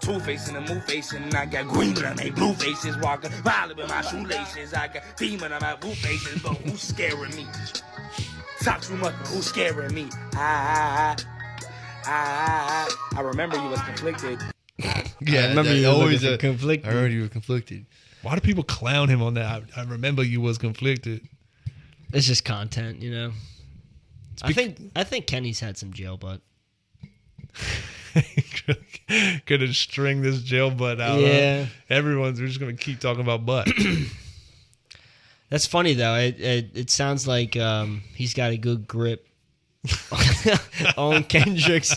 Two-face and a move face, and I got green but I make blue faces. Walking violent with my shoelaces. I got demon on my boot faces, but who's scaring me? Talk too much, but who's scaring me? I remember you was conflicted. Yeah, I remember that- you were always looking a- conflicted. I remember you were conflicted. Why do people clown him on that? I remember you was conflicted. It's just content, you know. I think Kenny's had some jail butt. Gonna string this jail butt out. Yeah. We're just gonna keep talking about butt. That's funny though. It sounds like he's got a good grip on Kendrick's.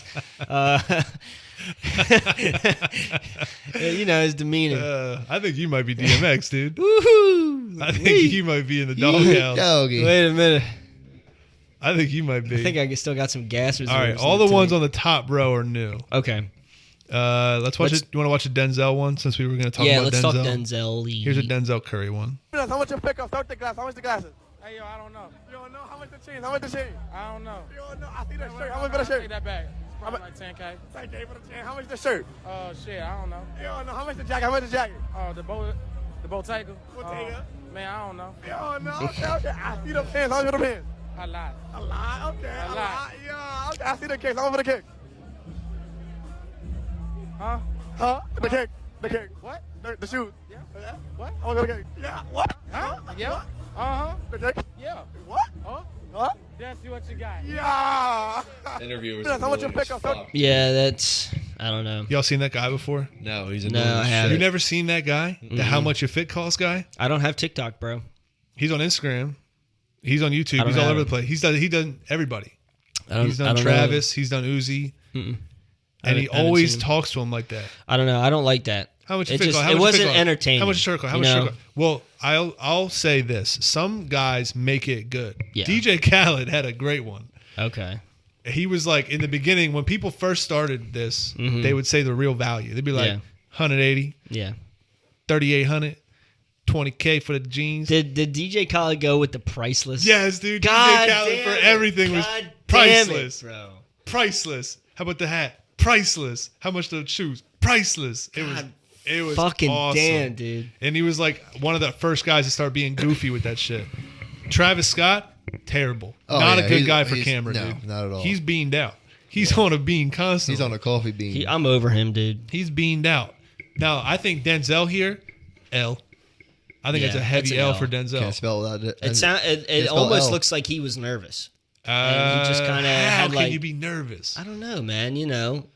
You know, his demeanor. I think you might be DMX, dude. Woohoo! I think you might be in the doghouse. Doggy. Wait a minute. I think you might be. I think I still got some gas reserves. All right, all the ones on the top row are new. Okay. Let's watch it. You want to watch a Denzel one since we were going to talk about let's Denzel? talk Denzel. Here's a Denzel Curry one. How much you pick up? Start the glass. How much the glasses? Hey, yo, I don't know. You don't know? How much the chains? How much the chain? I don't know. You don't know? I see that shirt. How much for the shirt? Take that back. It's probably like 10K. 10K for the chain. How much the shirt? Oh, shit, I don't know. You don't know? How much the jacket? How much the jacket? Oh, the Bottega. Bottega? Man, I don't know. You don't know? Okay. I see the pants. How much for the pants? A lot. A lot? Okay. A lot. Yeah. Okay. I see the kicks. How much for the kick? Huh? The kick. The kick. What? The shoes. Yeah. What? How much for the kick? Yeah. What? Huh? Yeah. Uh-huh. The kick? Yeah. What? Huh? What? That's what you got. Yeah. Interviewers. How much you pick up? Yeah, that's. I don't know. Y'all seen that guy before? No, he's No, annoying I as haven't. You shit. never seen that guy? The How Much Your Fit Costs guy? I don't have TikTok, bro. He's on Instagram. He's on YouTube. I don't He's all have over it. the place. He done everybody. He's I done don't Travis. He's done Uzi. Mm-mm. And he I haven't always seen him. talks to him like that. I don't know. I don't like that. How much It fit just- cost? How it much wasn't fit cost? entertaining, How much shirt cost? How you much shirt know? cost? Well, I'll say this. Some guys make it good. Yeah. DJ Khaled had a great one. Okay. He was like, in the beginning, when people first started this, Mhm. they would say the real value. They'd be like, Yeah. 180, Yeah. 3,800, 20K for the jeans. Did DJ Khaled go with the priceless? Yes, dude. God DJ Khaled damn for it. everything was God priceless. damn it, bro. Priceless. How about the hat? Priceless. How much the shoes? Priceless. It was Fucking awesome. damn, dude. And he was like one of the first guys to start being goofy with that shit. Travis Scott, terrible. Oh, Not yeah, a good he's- guy for he's- camera, no, dude. not at all. He's beamed out. He's on a bean constantly. He's on a coffee bean. I'm over him, dude. He's beamed out. Now, I think Denzel here, L. I think Yeah, it's a heavy that's an L L. for Denzel. Can't spell that. It spell almost L. looks like he was nervous. And he just kinda how had, can like- you be nervous? I don't know, man. You know,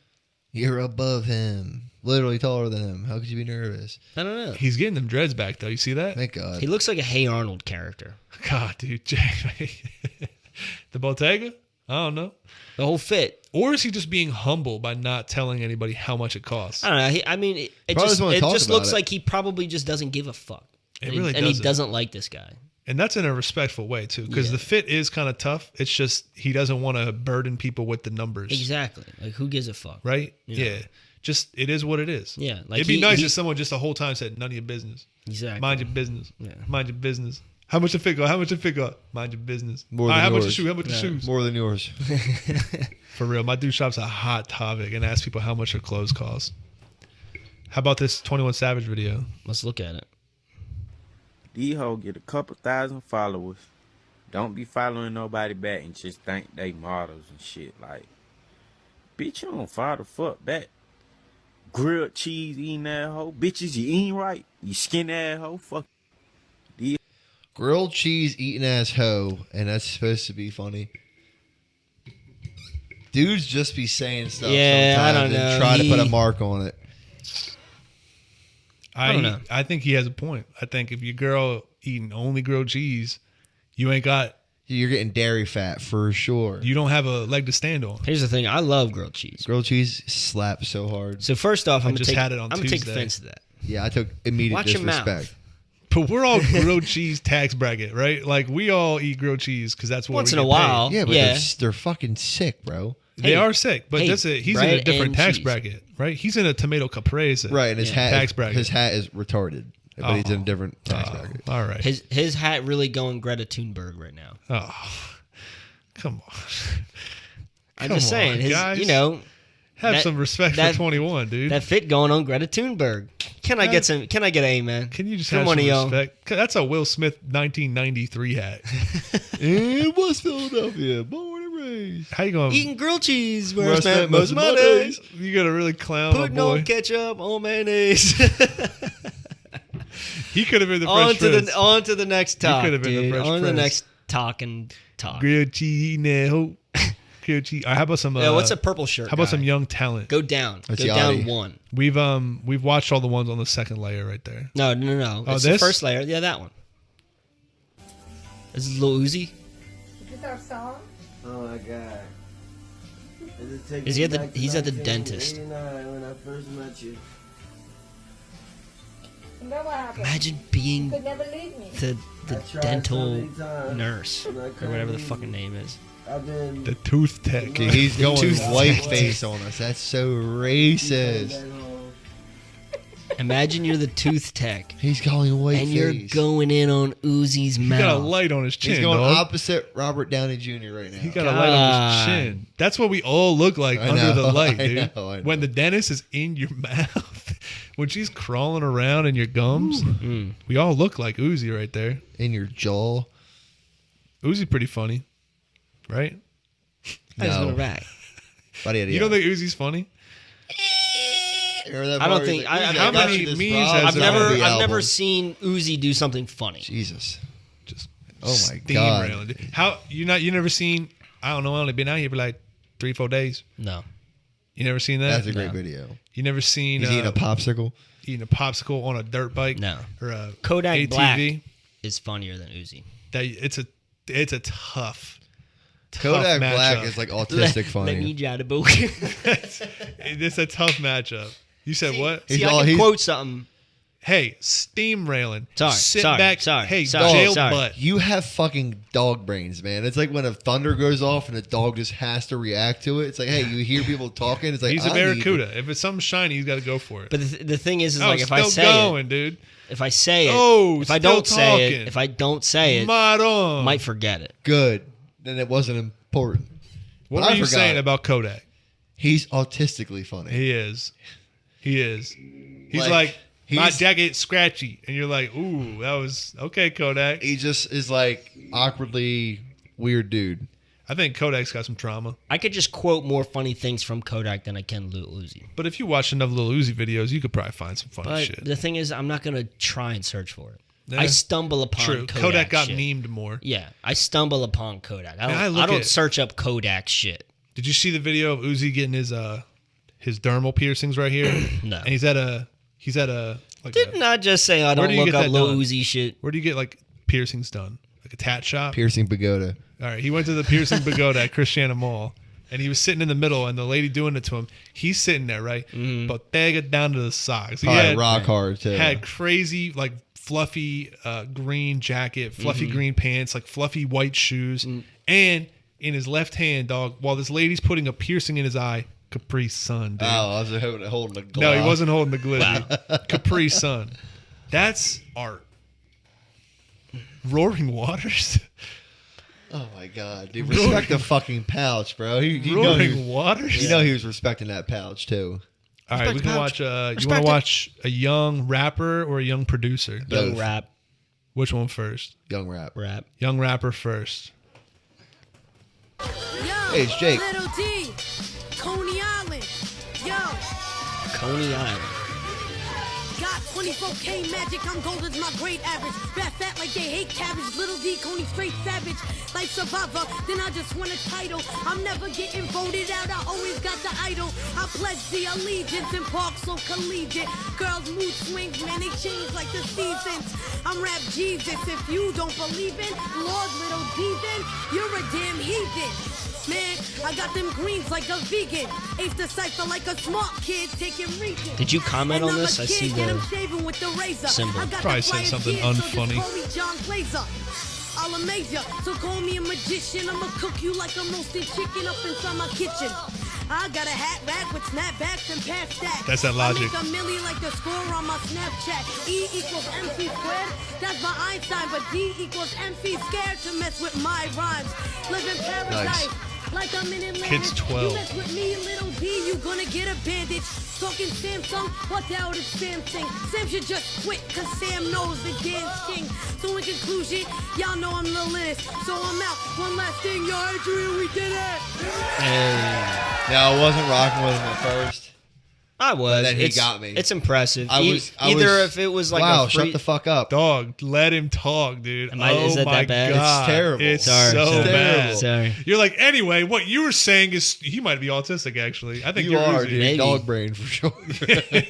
You're above him. Literally taller than him. How could you be nervous? I don't know. He's getting them dreads back, though. You see that? Thank God. He looks like a Hey Arnold character. God, dude. The Bottega? I don't know. The whole fit. Or is he just being humble by not telling anybody how much it costs? I don't know. I mean, it Probably just doesn't wanna it talk just about looks it. like he probably just doesn't give a fuck. It And really he doesn't. doesn't like this guy. And that's in a respectful way, too, because Yeah. the fit is kind of tough. It's just he doesn't want to burden people with the numbers. Exactly. Like, who gives a fuck? Right? Yeah. Yeah. Just, it is what it is. Yeah. Like It'd be he- nice he- if someone just the whole time said, none of your business. Exactly. Mind your business. Yeah. Mind your business. How much the fit go? How much the fit go? Mind your business. More All right, than how much the yours. shoe? How much the Yeah. shoes? More than yours. For real, my dude shop's a hot topic and asks people how much their clothes cost. How about this 21 Savage video? Let's look at it. These hoes get a couple thousand followers. Don't be following nobody back and just think they models and shit. Like, bitch, you don't follow the fuck back. Grilled cheese eating that hoe. Bitches, you eating right. You skin that hoe. Fuck. Grilled cheese eating ass hoe, and that's supposed to be funny. Dudes just be saying stuff Yeah, I sometimes don't know. and try to put a He- mark on it. I don't know. I think he has a point. I think if your girl eating only grilled cheese, you ain't got, You're getting dairy fat for sure. you don't have a leg to stand on. Here's the thing. I love grilled cheese. Grilled cheese slaps so hard. So first off, I'm gonna just take had it on I'm gonna take Tuesday. offense to that. Yeah, I took immediate Watch your mouth. disrespect. But we're all grilled cheese tax bracket, right? Like we all eat grilled cheese because that's what Once we in a get while. Yeah, but Yeah. they're fucking sick, bro. paid. They Hey, are sick, but hey, he's in bread a different and tax cheese. bracket, right? He's in a tomato caprese. Right, and his Yeah. hat Tax is, bracket. his hat is retarded. But he's in a different tax bracket. All right. His hat really going Greta Thunberg right now. Oh, come on. I'm Come just saying, on, his, guys. you know, Have That- some respect that- for 21, dude. that fit going on Greta Thunberg. Can I get some? Can I get a man? Can you just from have one some of y'all? respect? 'Cause that's a Will Smith 1993 hat. It was Philadelphia, born and raised. How you going? Eating grilled cheese where I Where I spent spent most of my my days. You gotta really clown my Putting boy. on ketchup on mayonnaise. He could have been the on Fresh to Prince. on to the next talk, could have been the dude. Fresh On to the Prince. next talk and talk. Grilled cheese, no. Grilled cheese. All right, how about some? Yeah, what's a purple shirt? How about guy? some young talent? Go down. That's Go down Yachty. one. We've watched all the ones on the second layer right there. No. Oh, It's the this? first layer. Yeah, that one. This is Lil Uzi. Is this our song? Oh my god. Is he at the- he's at the dentist. When I first met you. And then what happened? Imagine You being could never leave me. the I tried so dental many times, nurse and I or couldn't whatever the leave fucking you. name is. I've been The tooth tech. Okay, he's going Tooth white tech. face on us. That's so racist. Imagine you're the tooth tech He's going white and face. you're going in on Uzi's He got a mouth. light on his chin. He's going dog. opposite Robert Downey Jr. right now. He got a light on God. his chin. That's what we all look like I under the know, light, I dude. know, I know. When the dentist is in your mouth, when she's crawling around in your gums, we all look like Uzi right there. In your jaw. Uzi pretty funny, right? I just No. went right. Buddy, You don't think Uzi's funny? Remember that I don't part? think- He's like, I- "Uzi, I've got never- you this, memes bro. has It's I've a- on never the I've never album." seen Uzi do something funny. Jesus. Just Oh my God. steamrailing, dude. How you never seen? I don't know. I only been out here for like 3-4 days. No. You never seen that? That's a great video. You never seen He's eating a popsicle. on a dirt bike? No. Or a Kodak ATV? Black is funnier than Uzi. It's a tough Kodak Black matchup. is like autistic Let funny. me try to book. It's a tough matchup. You said what? He's See, I all- can he's- quote something. Hey, steam railing. Sorry, Sit sorry, back. sorry, Hey, sorry, jail sorry. butt. You have fucking dog brains, man. It's like when a thunder goes off and a dog just has to react to it. It's like, hey, you hear people talking. It's like, He's a I need barracuda. If it's something shiny, he's got to go for it. But the thing is Oh, like if I still say going, it, dude. if I say it, Oh, if I still don't say it, talking. if I don't say it, Madon. might forget it. good. Then it wasn't important. What But were I you forgot. saying about Kodak? He's autistically funny. He is. He's Like, like, my he's- jacket scratchy. And you're like, ooh, that was okay, Kodak. He just is like awkwardly weird dude. I think Kodak's got some trauma. I could just quote more funny things from Kodak than I can Lil Uzi. But if you watch enough Lil Uzi videos, you could probably find some funny But shit. the thing is, I'm not gonna try and search for it. Yeah. I stumble upon True. Kodak got shit. memed more. Yeah, I stumble upon Kodak. Man, I I look don't at- search up Kodak shit. Did you see the video of Uzi getting his dermal piercings right here? No. And he's at a like Didn't I just say I Where don't do you look get up that Lil done? Uzi shit? where do you get like piercings done? Like a tat shop? Piercing pagoda. All right, he went to the piercing pagoda at Christiana Mall, and he was sitting in the middle, and the lady doing it to him, he's sitting there, right? Bottega down to the socks. He Probably rock hard too. had crazy, like, fluffy green jacket, fluffy green pants, like fluffy white shoes, and in his left hand, dog, while this lady's putting a piercing in his eye, Capri Sun, dude. Oh, I was holding a glove. No, he wasn't holding the glizzy. Capri Sun. That's art. Roaring Waters? Oh my god, dude! Respect the fucking pouch, bro. You know Roaring Waters? You know he was respecting that pouch too. All right, we can watch. You want to watch a young rapper or a young producer? Young Both. rap, Which one first? Young rap. rap. Young rapper first. Hey, it's Jake. Little D, Coney Island. Yo, Coney Island. got 24K magic. I'm gold as my great average. Bat fat like they hate cabbage. Little D, Coney straight savage. Life survivor, then I just won a title. I'm never getting voted out. I always got the idol. I pledge the allegiance in park so collegiate. Girls mood swings, man, they change like the seasons. I'm rap Jesus. If you don't believe in Lord Little D, then you're a damn heathen. Man, I got them greens like a vegan. Ace decipher like a smart kid taking regions. Did you comment And on I'm this? a I kid, see and I'm the shaving with the razor. symbol. I got Probably the said flyest something gear, so just unfunny. call me John Glazer. I'll amaze ya, so call me a magician. I'ma cook you like I'm roasting chicken up inside my kitchen. I got a hat rack with snapbacks and past stacks. That's that logic. I make a milli like the score on my Snapchat. E equals MC squared. That's my Einstein, but D equals MC scared to mess with my rhymes. Live in paradise. Like I'm in Atlantis. Kid's 12. You mess with me, little D, you gonna get a bandage. Talking Samsung, what the hell is Samsung? Sam should just quit, cause Sam knows the dance king. So in conclusion, y'all know I'm the littest. So I'm out. One last thing, yo, Adrian, we did it. No, I wasn't rocking with him at first. I was. then he It's- got me. It's impressive. I was if it was like wow, a free, shut the fuck up. Dog, let him talk, dude. Is Oh that my that bad? god, It's terrible. It's Sorry, so sorry. bad. Sorry. You're like, anyway, what you were saying is he might be autistic. Actually, I think You you're are, Uzi. dude. Maybe. Dog brain for sure.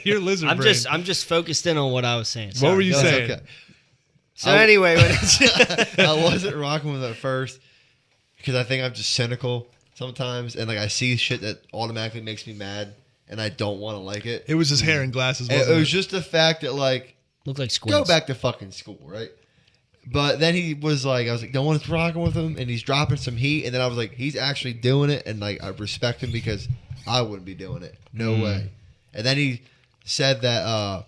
You're lizard I'm brain. I'm just focused in on what I was saying. What Sorry. were you No, it's saying? okay. So anyway, when it's I wasn't rocking with it at first because I think I'm just cynical sometimes, and like I see shit that automatically makes me mad, and I don't want to like it. It was his hair and glasses. And Wasn't it was just the fact that like looked like squints. go back to fucking school, right? But then he was like, I was like, no one's rocking with him, and he's dropping some heat, and then I was like, he's actually doing it, and like I respect him because I wouldn't be doing it, no way. And then he said that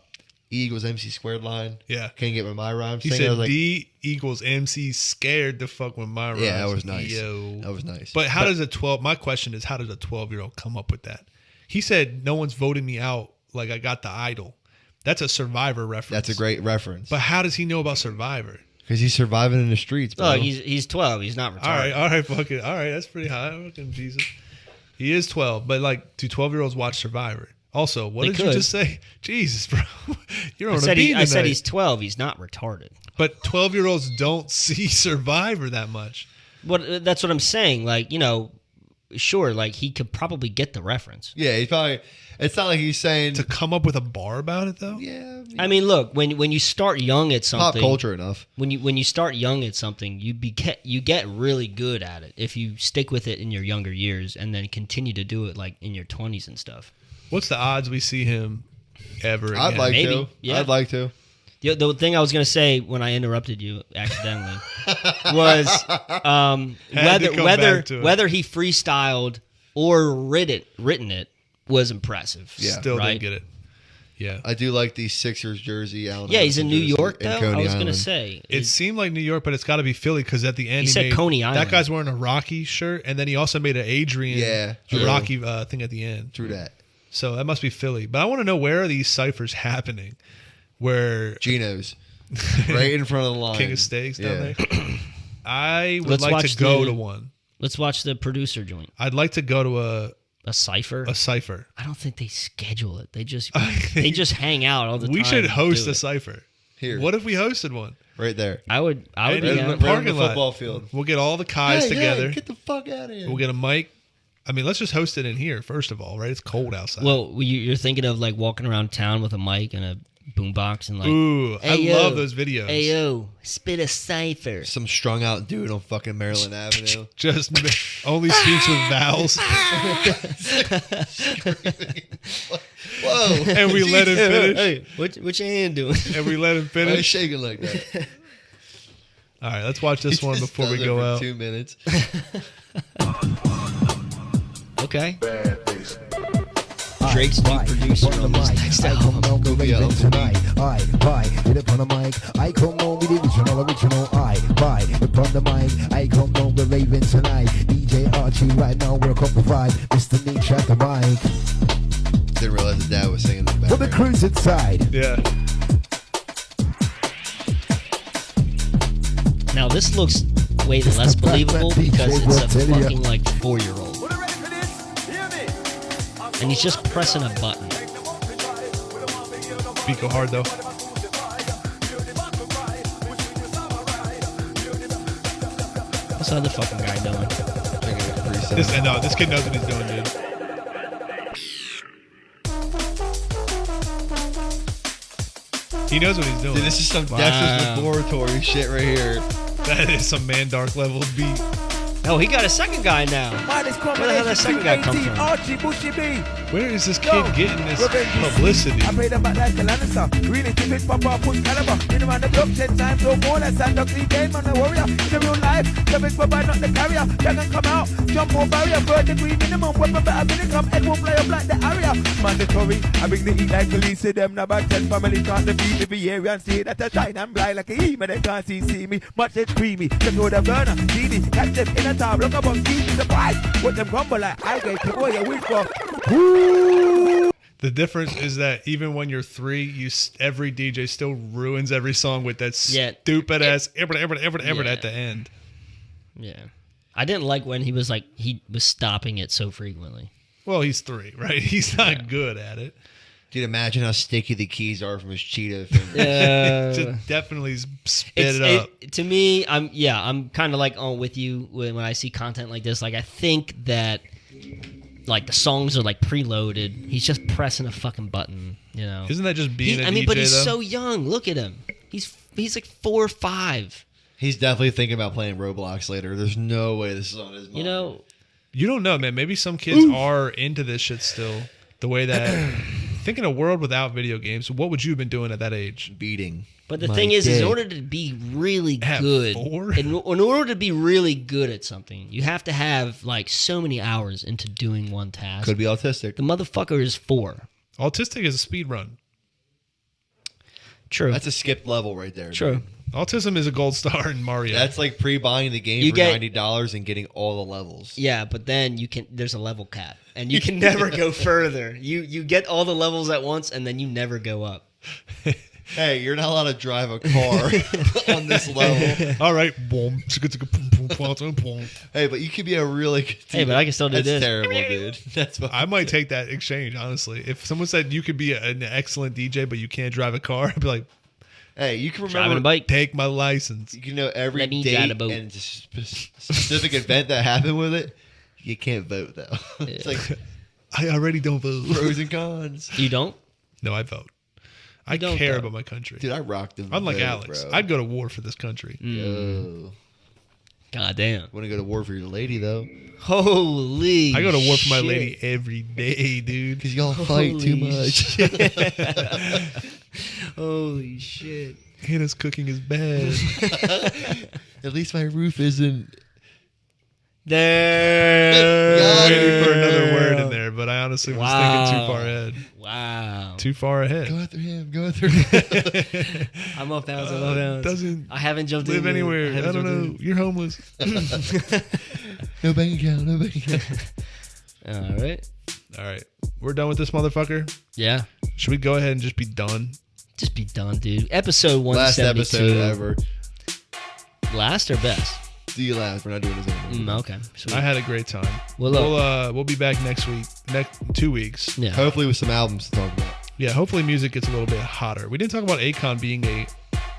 E equals MC squared line. Yeah. Can't get with my rhymes. He thing. I said was like, D equals MC scared to fuck with my rhymes. yeah, that was nice. Yo. That was nice. But how does a 12? My question is, how does a 12-year-old come up with that? He said, "No one's voting me out. Like I got the idol." That's a Survivor reference. That's a great reference. But how does he know about Survivor? Because he's surviving in the streets, bro. Look, he's 12. He's not retarded. All right, fuck it. All right, that's pretty high. Fucking Jesus. He is 12, but like, do 12-year-olds watch Survivor? Also, what They did you could. just say? Jesus, bro. You're on I a beam I said tonight. he's 12. He's not retarded. But 12-year-olds don't see Survivor that much. That's what I'm saying. Like, sure, like he could probably get the reference. Yeah, he's probably. It's not like he's saying To come up with a bar about it though. Yeah, I mean, look, when you start young at something, pop culture enough. When you start young at something, you get really good at it if you stick with it in your younger years and then continue to do it like in your 20s and stuff. What's the odds we see him ever again? I'd like Maybe, to. yeah. I'd like to. The thing I was gonna say when I interrupted you accidentally was Had to come back to it. whether he freestyled or written it was impressive. Yeah. Still right? didn't get it. Yeah. I do like the Sixers jersey. Allen Yeah, he's in New Iverson jersey, York and though. Coney I was gonna Island. say It seemed like New York, but it's got to be Philly because at the end He said made, Coney Island. That guy's wearing a Rocky shirt, and then he also made an Adrian, Yeah, a true. Rocky thing at the end. True that. So that must be Philly. But I want to know, where are these ciphers happening? Where Geno's right in front of the line. King of Steaks down Yeah. there? I would Let's like watch to go the- to one. Let's watch the producer joint. I'd like to go to A cipher. a cipher. I don't think they schedule it. They just I they just hang out all the time. We should and host do a it. cipher. Here, What if we hosted one? right there. I would And be in down. the Right on the parking lot. football field. We'll get all the Kais Hey, together. get the fuck out of here. We'll get a mic. I mean, let's just host it in here, first of all, right? It's cold outside. Well, you're thinking of like walking around town with a mic and a boombox and like, Ooh, I "Hey, love yo. those videos. hey yo, spit a cipher. Some strung out dude on fucking Maryland Avenue. Just only speaks with vowels. Whoa! And we let him finish. Hey, what your hand doing? And we let him Why are you finish. shaking like that? All right, let's watch this He one just before we does it go for out. 2 minutes. Okay. Bad bass. Drake's new producer on this next album. Yeah. tonight. I buy it upon the mic. I come on with the original. I buy upon the mic. I come on with Raven tonight. DJ Archie right now. We're up the vibe. Mr. Nietzsche at the mic. Didn't realize his dad was singing in the For the background. cruise inside. Yeah. Now this looks way less believable because it's a fucking like 4-year-old. And he's just pressing a button. Beat go hard though. What's the other fucking guy doing? Drinking a Capri Sun. This kid knows what he's doing, dude. He knows what he's doing. Dude, this is some Wow. Dexter's Laboratory shit right here. That is some man dark level beat. Oh, he got a second guy now. Where the hell did that second guy come from? Where is this kid getting this publicity? I played about like a Lannister. Really keep it pop push caliber. Been around the block 10 times or more. That's Sandok game on the warrior. In the real life, the big papa, not the carrier. Dragon come out, jump more barrier. Bird degree minimum. Weapon better minute come. Head won't fly up like the area. Mandatory. I bring the heat like police. See them now back 10 family can't defeat the area and see that I shine and blind like a E. But they can't see me. Much it's creamy. Just go the burner. CD. Catch them in a top. Look up on keys in the pipe. What them crumble like I get to boy a week for. The difference is that even when you're 3, every DJ still ruins every song with that Yeah. stupid ass ever Yeah. at the end. Yeah. I didn't like when he was stopping it so frequently. Well, he's 3, right? He's not good at it. Dude, imagine how sticky the keys are from his Cheeto fingers. Just definitely spit it up. To me, I'm kind of like with you when I see content like this. Like I think that like the songs are like preloaded. He's just pressing a fucking button, you know. Isn't that just being a DJ, but he's though? so young. Look at him. He's like 4 or 5. He's definitely thinking about playing Roblox later. There's no way this is on his mind. You know, You don't know, man. Maybe some kids are into this shit still. The way that... Think in a world without video games, what would you have been doing at that age? Beating. but the my thing is, in dick. order to be really At good, 4? in order to be really good at something, you have to have like so many hours into doing one task. Could be autistic. The motherfucker is 4. Autistic is a speed run. True. That's a skipped level right there. True. dude. Autism is a gold star in Mario. That's like pre-buying the game You for get- $90 and getting all the levels. Yeah, but then there's a level cap, and you can never go further. You get all the levels at once, and then you never go up. Hey, you're not allowed to drive a car on this level. All right. Boom. Boom. Hey, but you could be a really good Hey, but I can still do That's this. terrible, dude. That's I might take that exchange, honestly. If someone said you could be an excellent DJ, but you can't drive a car, I'd be like, Hey, you can remember Driving a bike. take my license. You can know every Let me drive date a boat. and specific event that happened with it. You can't vote though. It's like I already don't vote. pros and cons. You don't? No, I vote. I don't care vote. about my country. Dude, I rocked them. Unlike Alex, bro. I'd go to war for this country. Yo. God damn. Want to go to war for your lady though? Holy I go to war for my shit. lady every day, dude. Because y'all fight too Holy much. Holy shit. Hannah's cooking is bad. At least my roof isn't. There. I'm waiting for another word in there, but I honestly was thinking too far ahead. Wow. Too far ahead. Go after him. Go after him. I'm off bounds. I'm off bounds. Doesn't I haven't jumped live in. anywhere. I don't know. You're homeless. No bank account. No bank account. All right. All right. We're done with this motherfucker. Yeah. Should we go ahead and just be done? Just be done, dude. Episode 172. Last episode ever. Last or best? See you last. We're not doing this anymore. Okay. Sweet. I had a great time. Well, look. We'll be back next week. Next 2 weeks. Yeah. Hopefully with some albums to talk about. Yeah. Hopefully music gets a little bit hotter. We didn't talk about Akon being a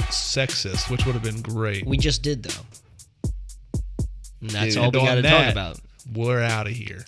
sexist, which would have been great. We just did, though. And that's Dude, all we and got to on talk that, about. We're out of here.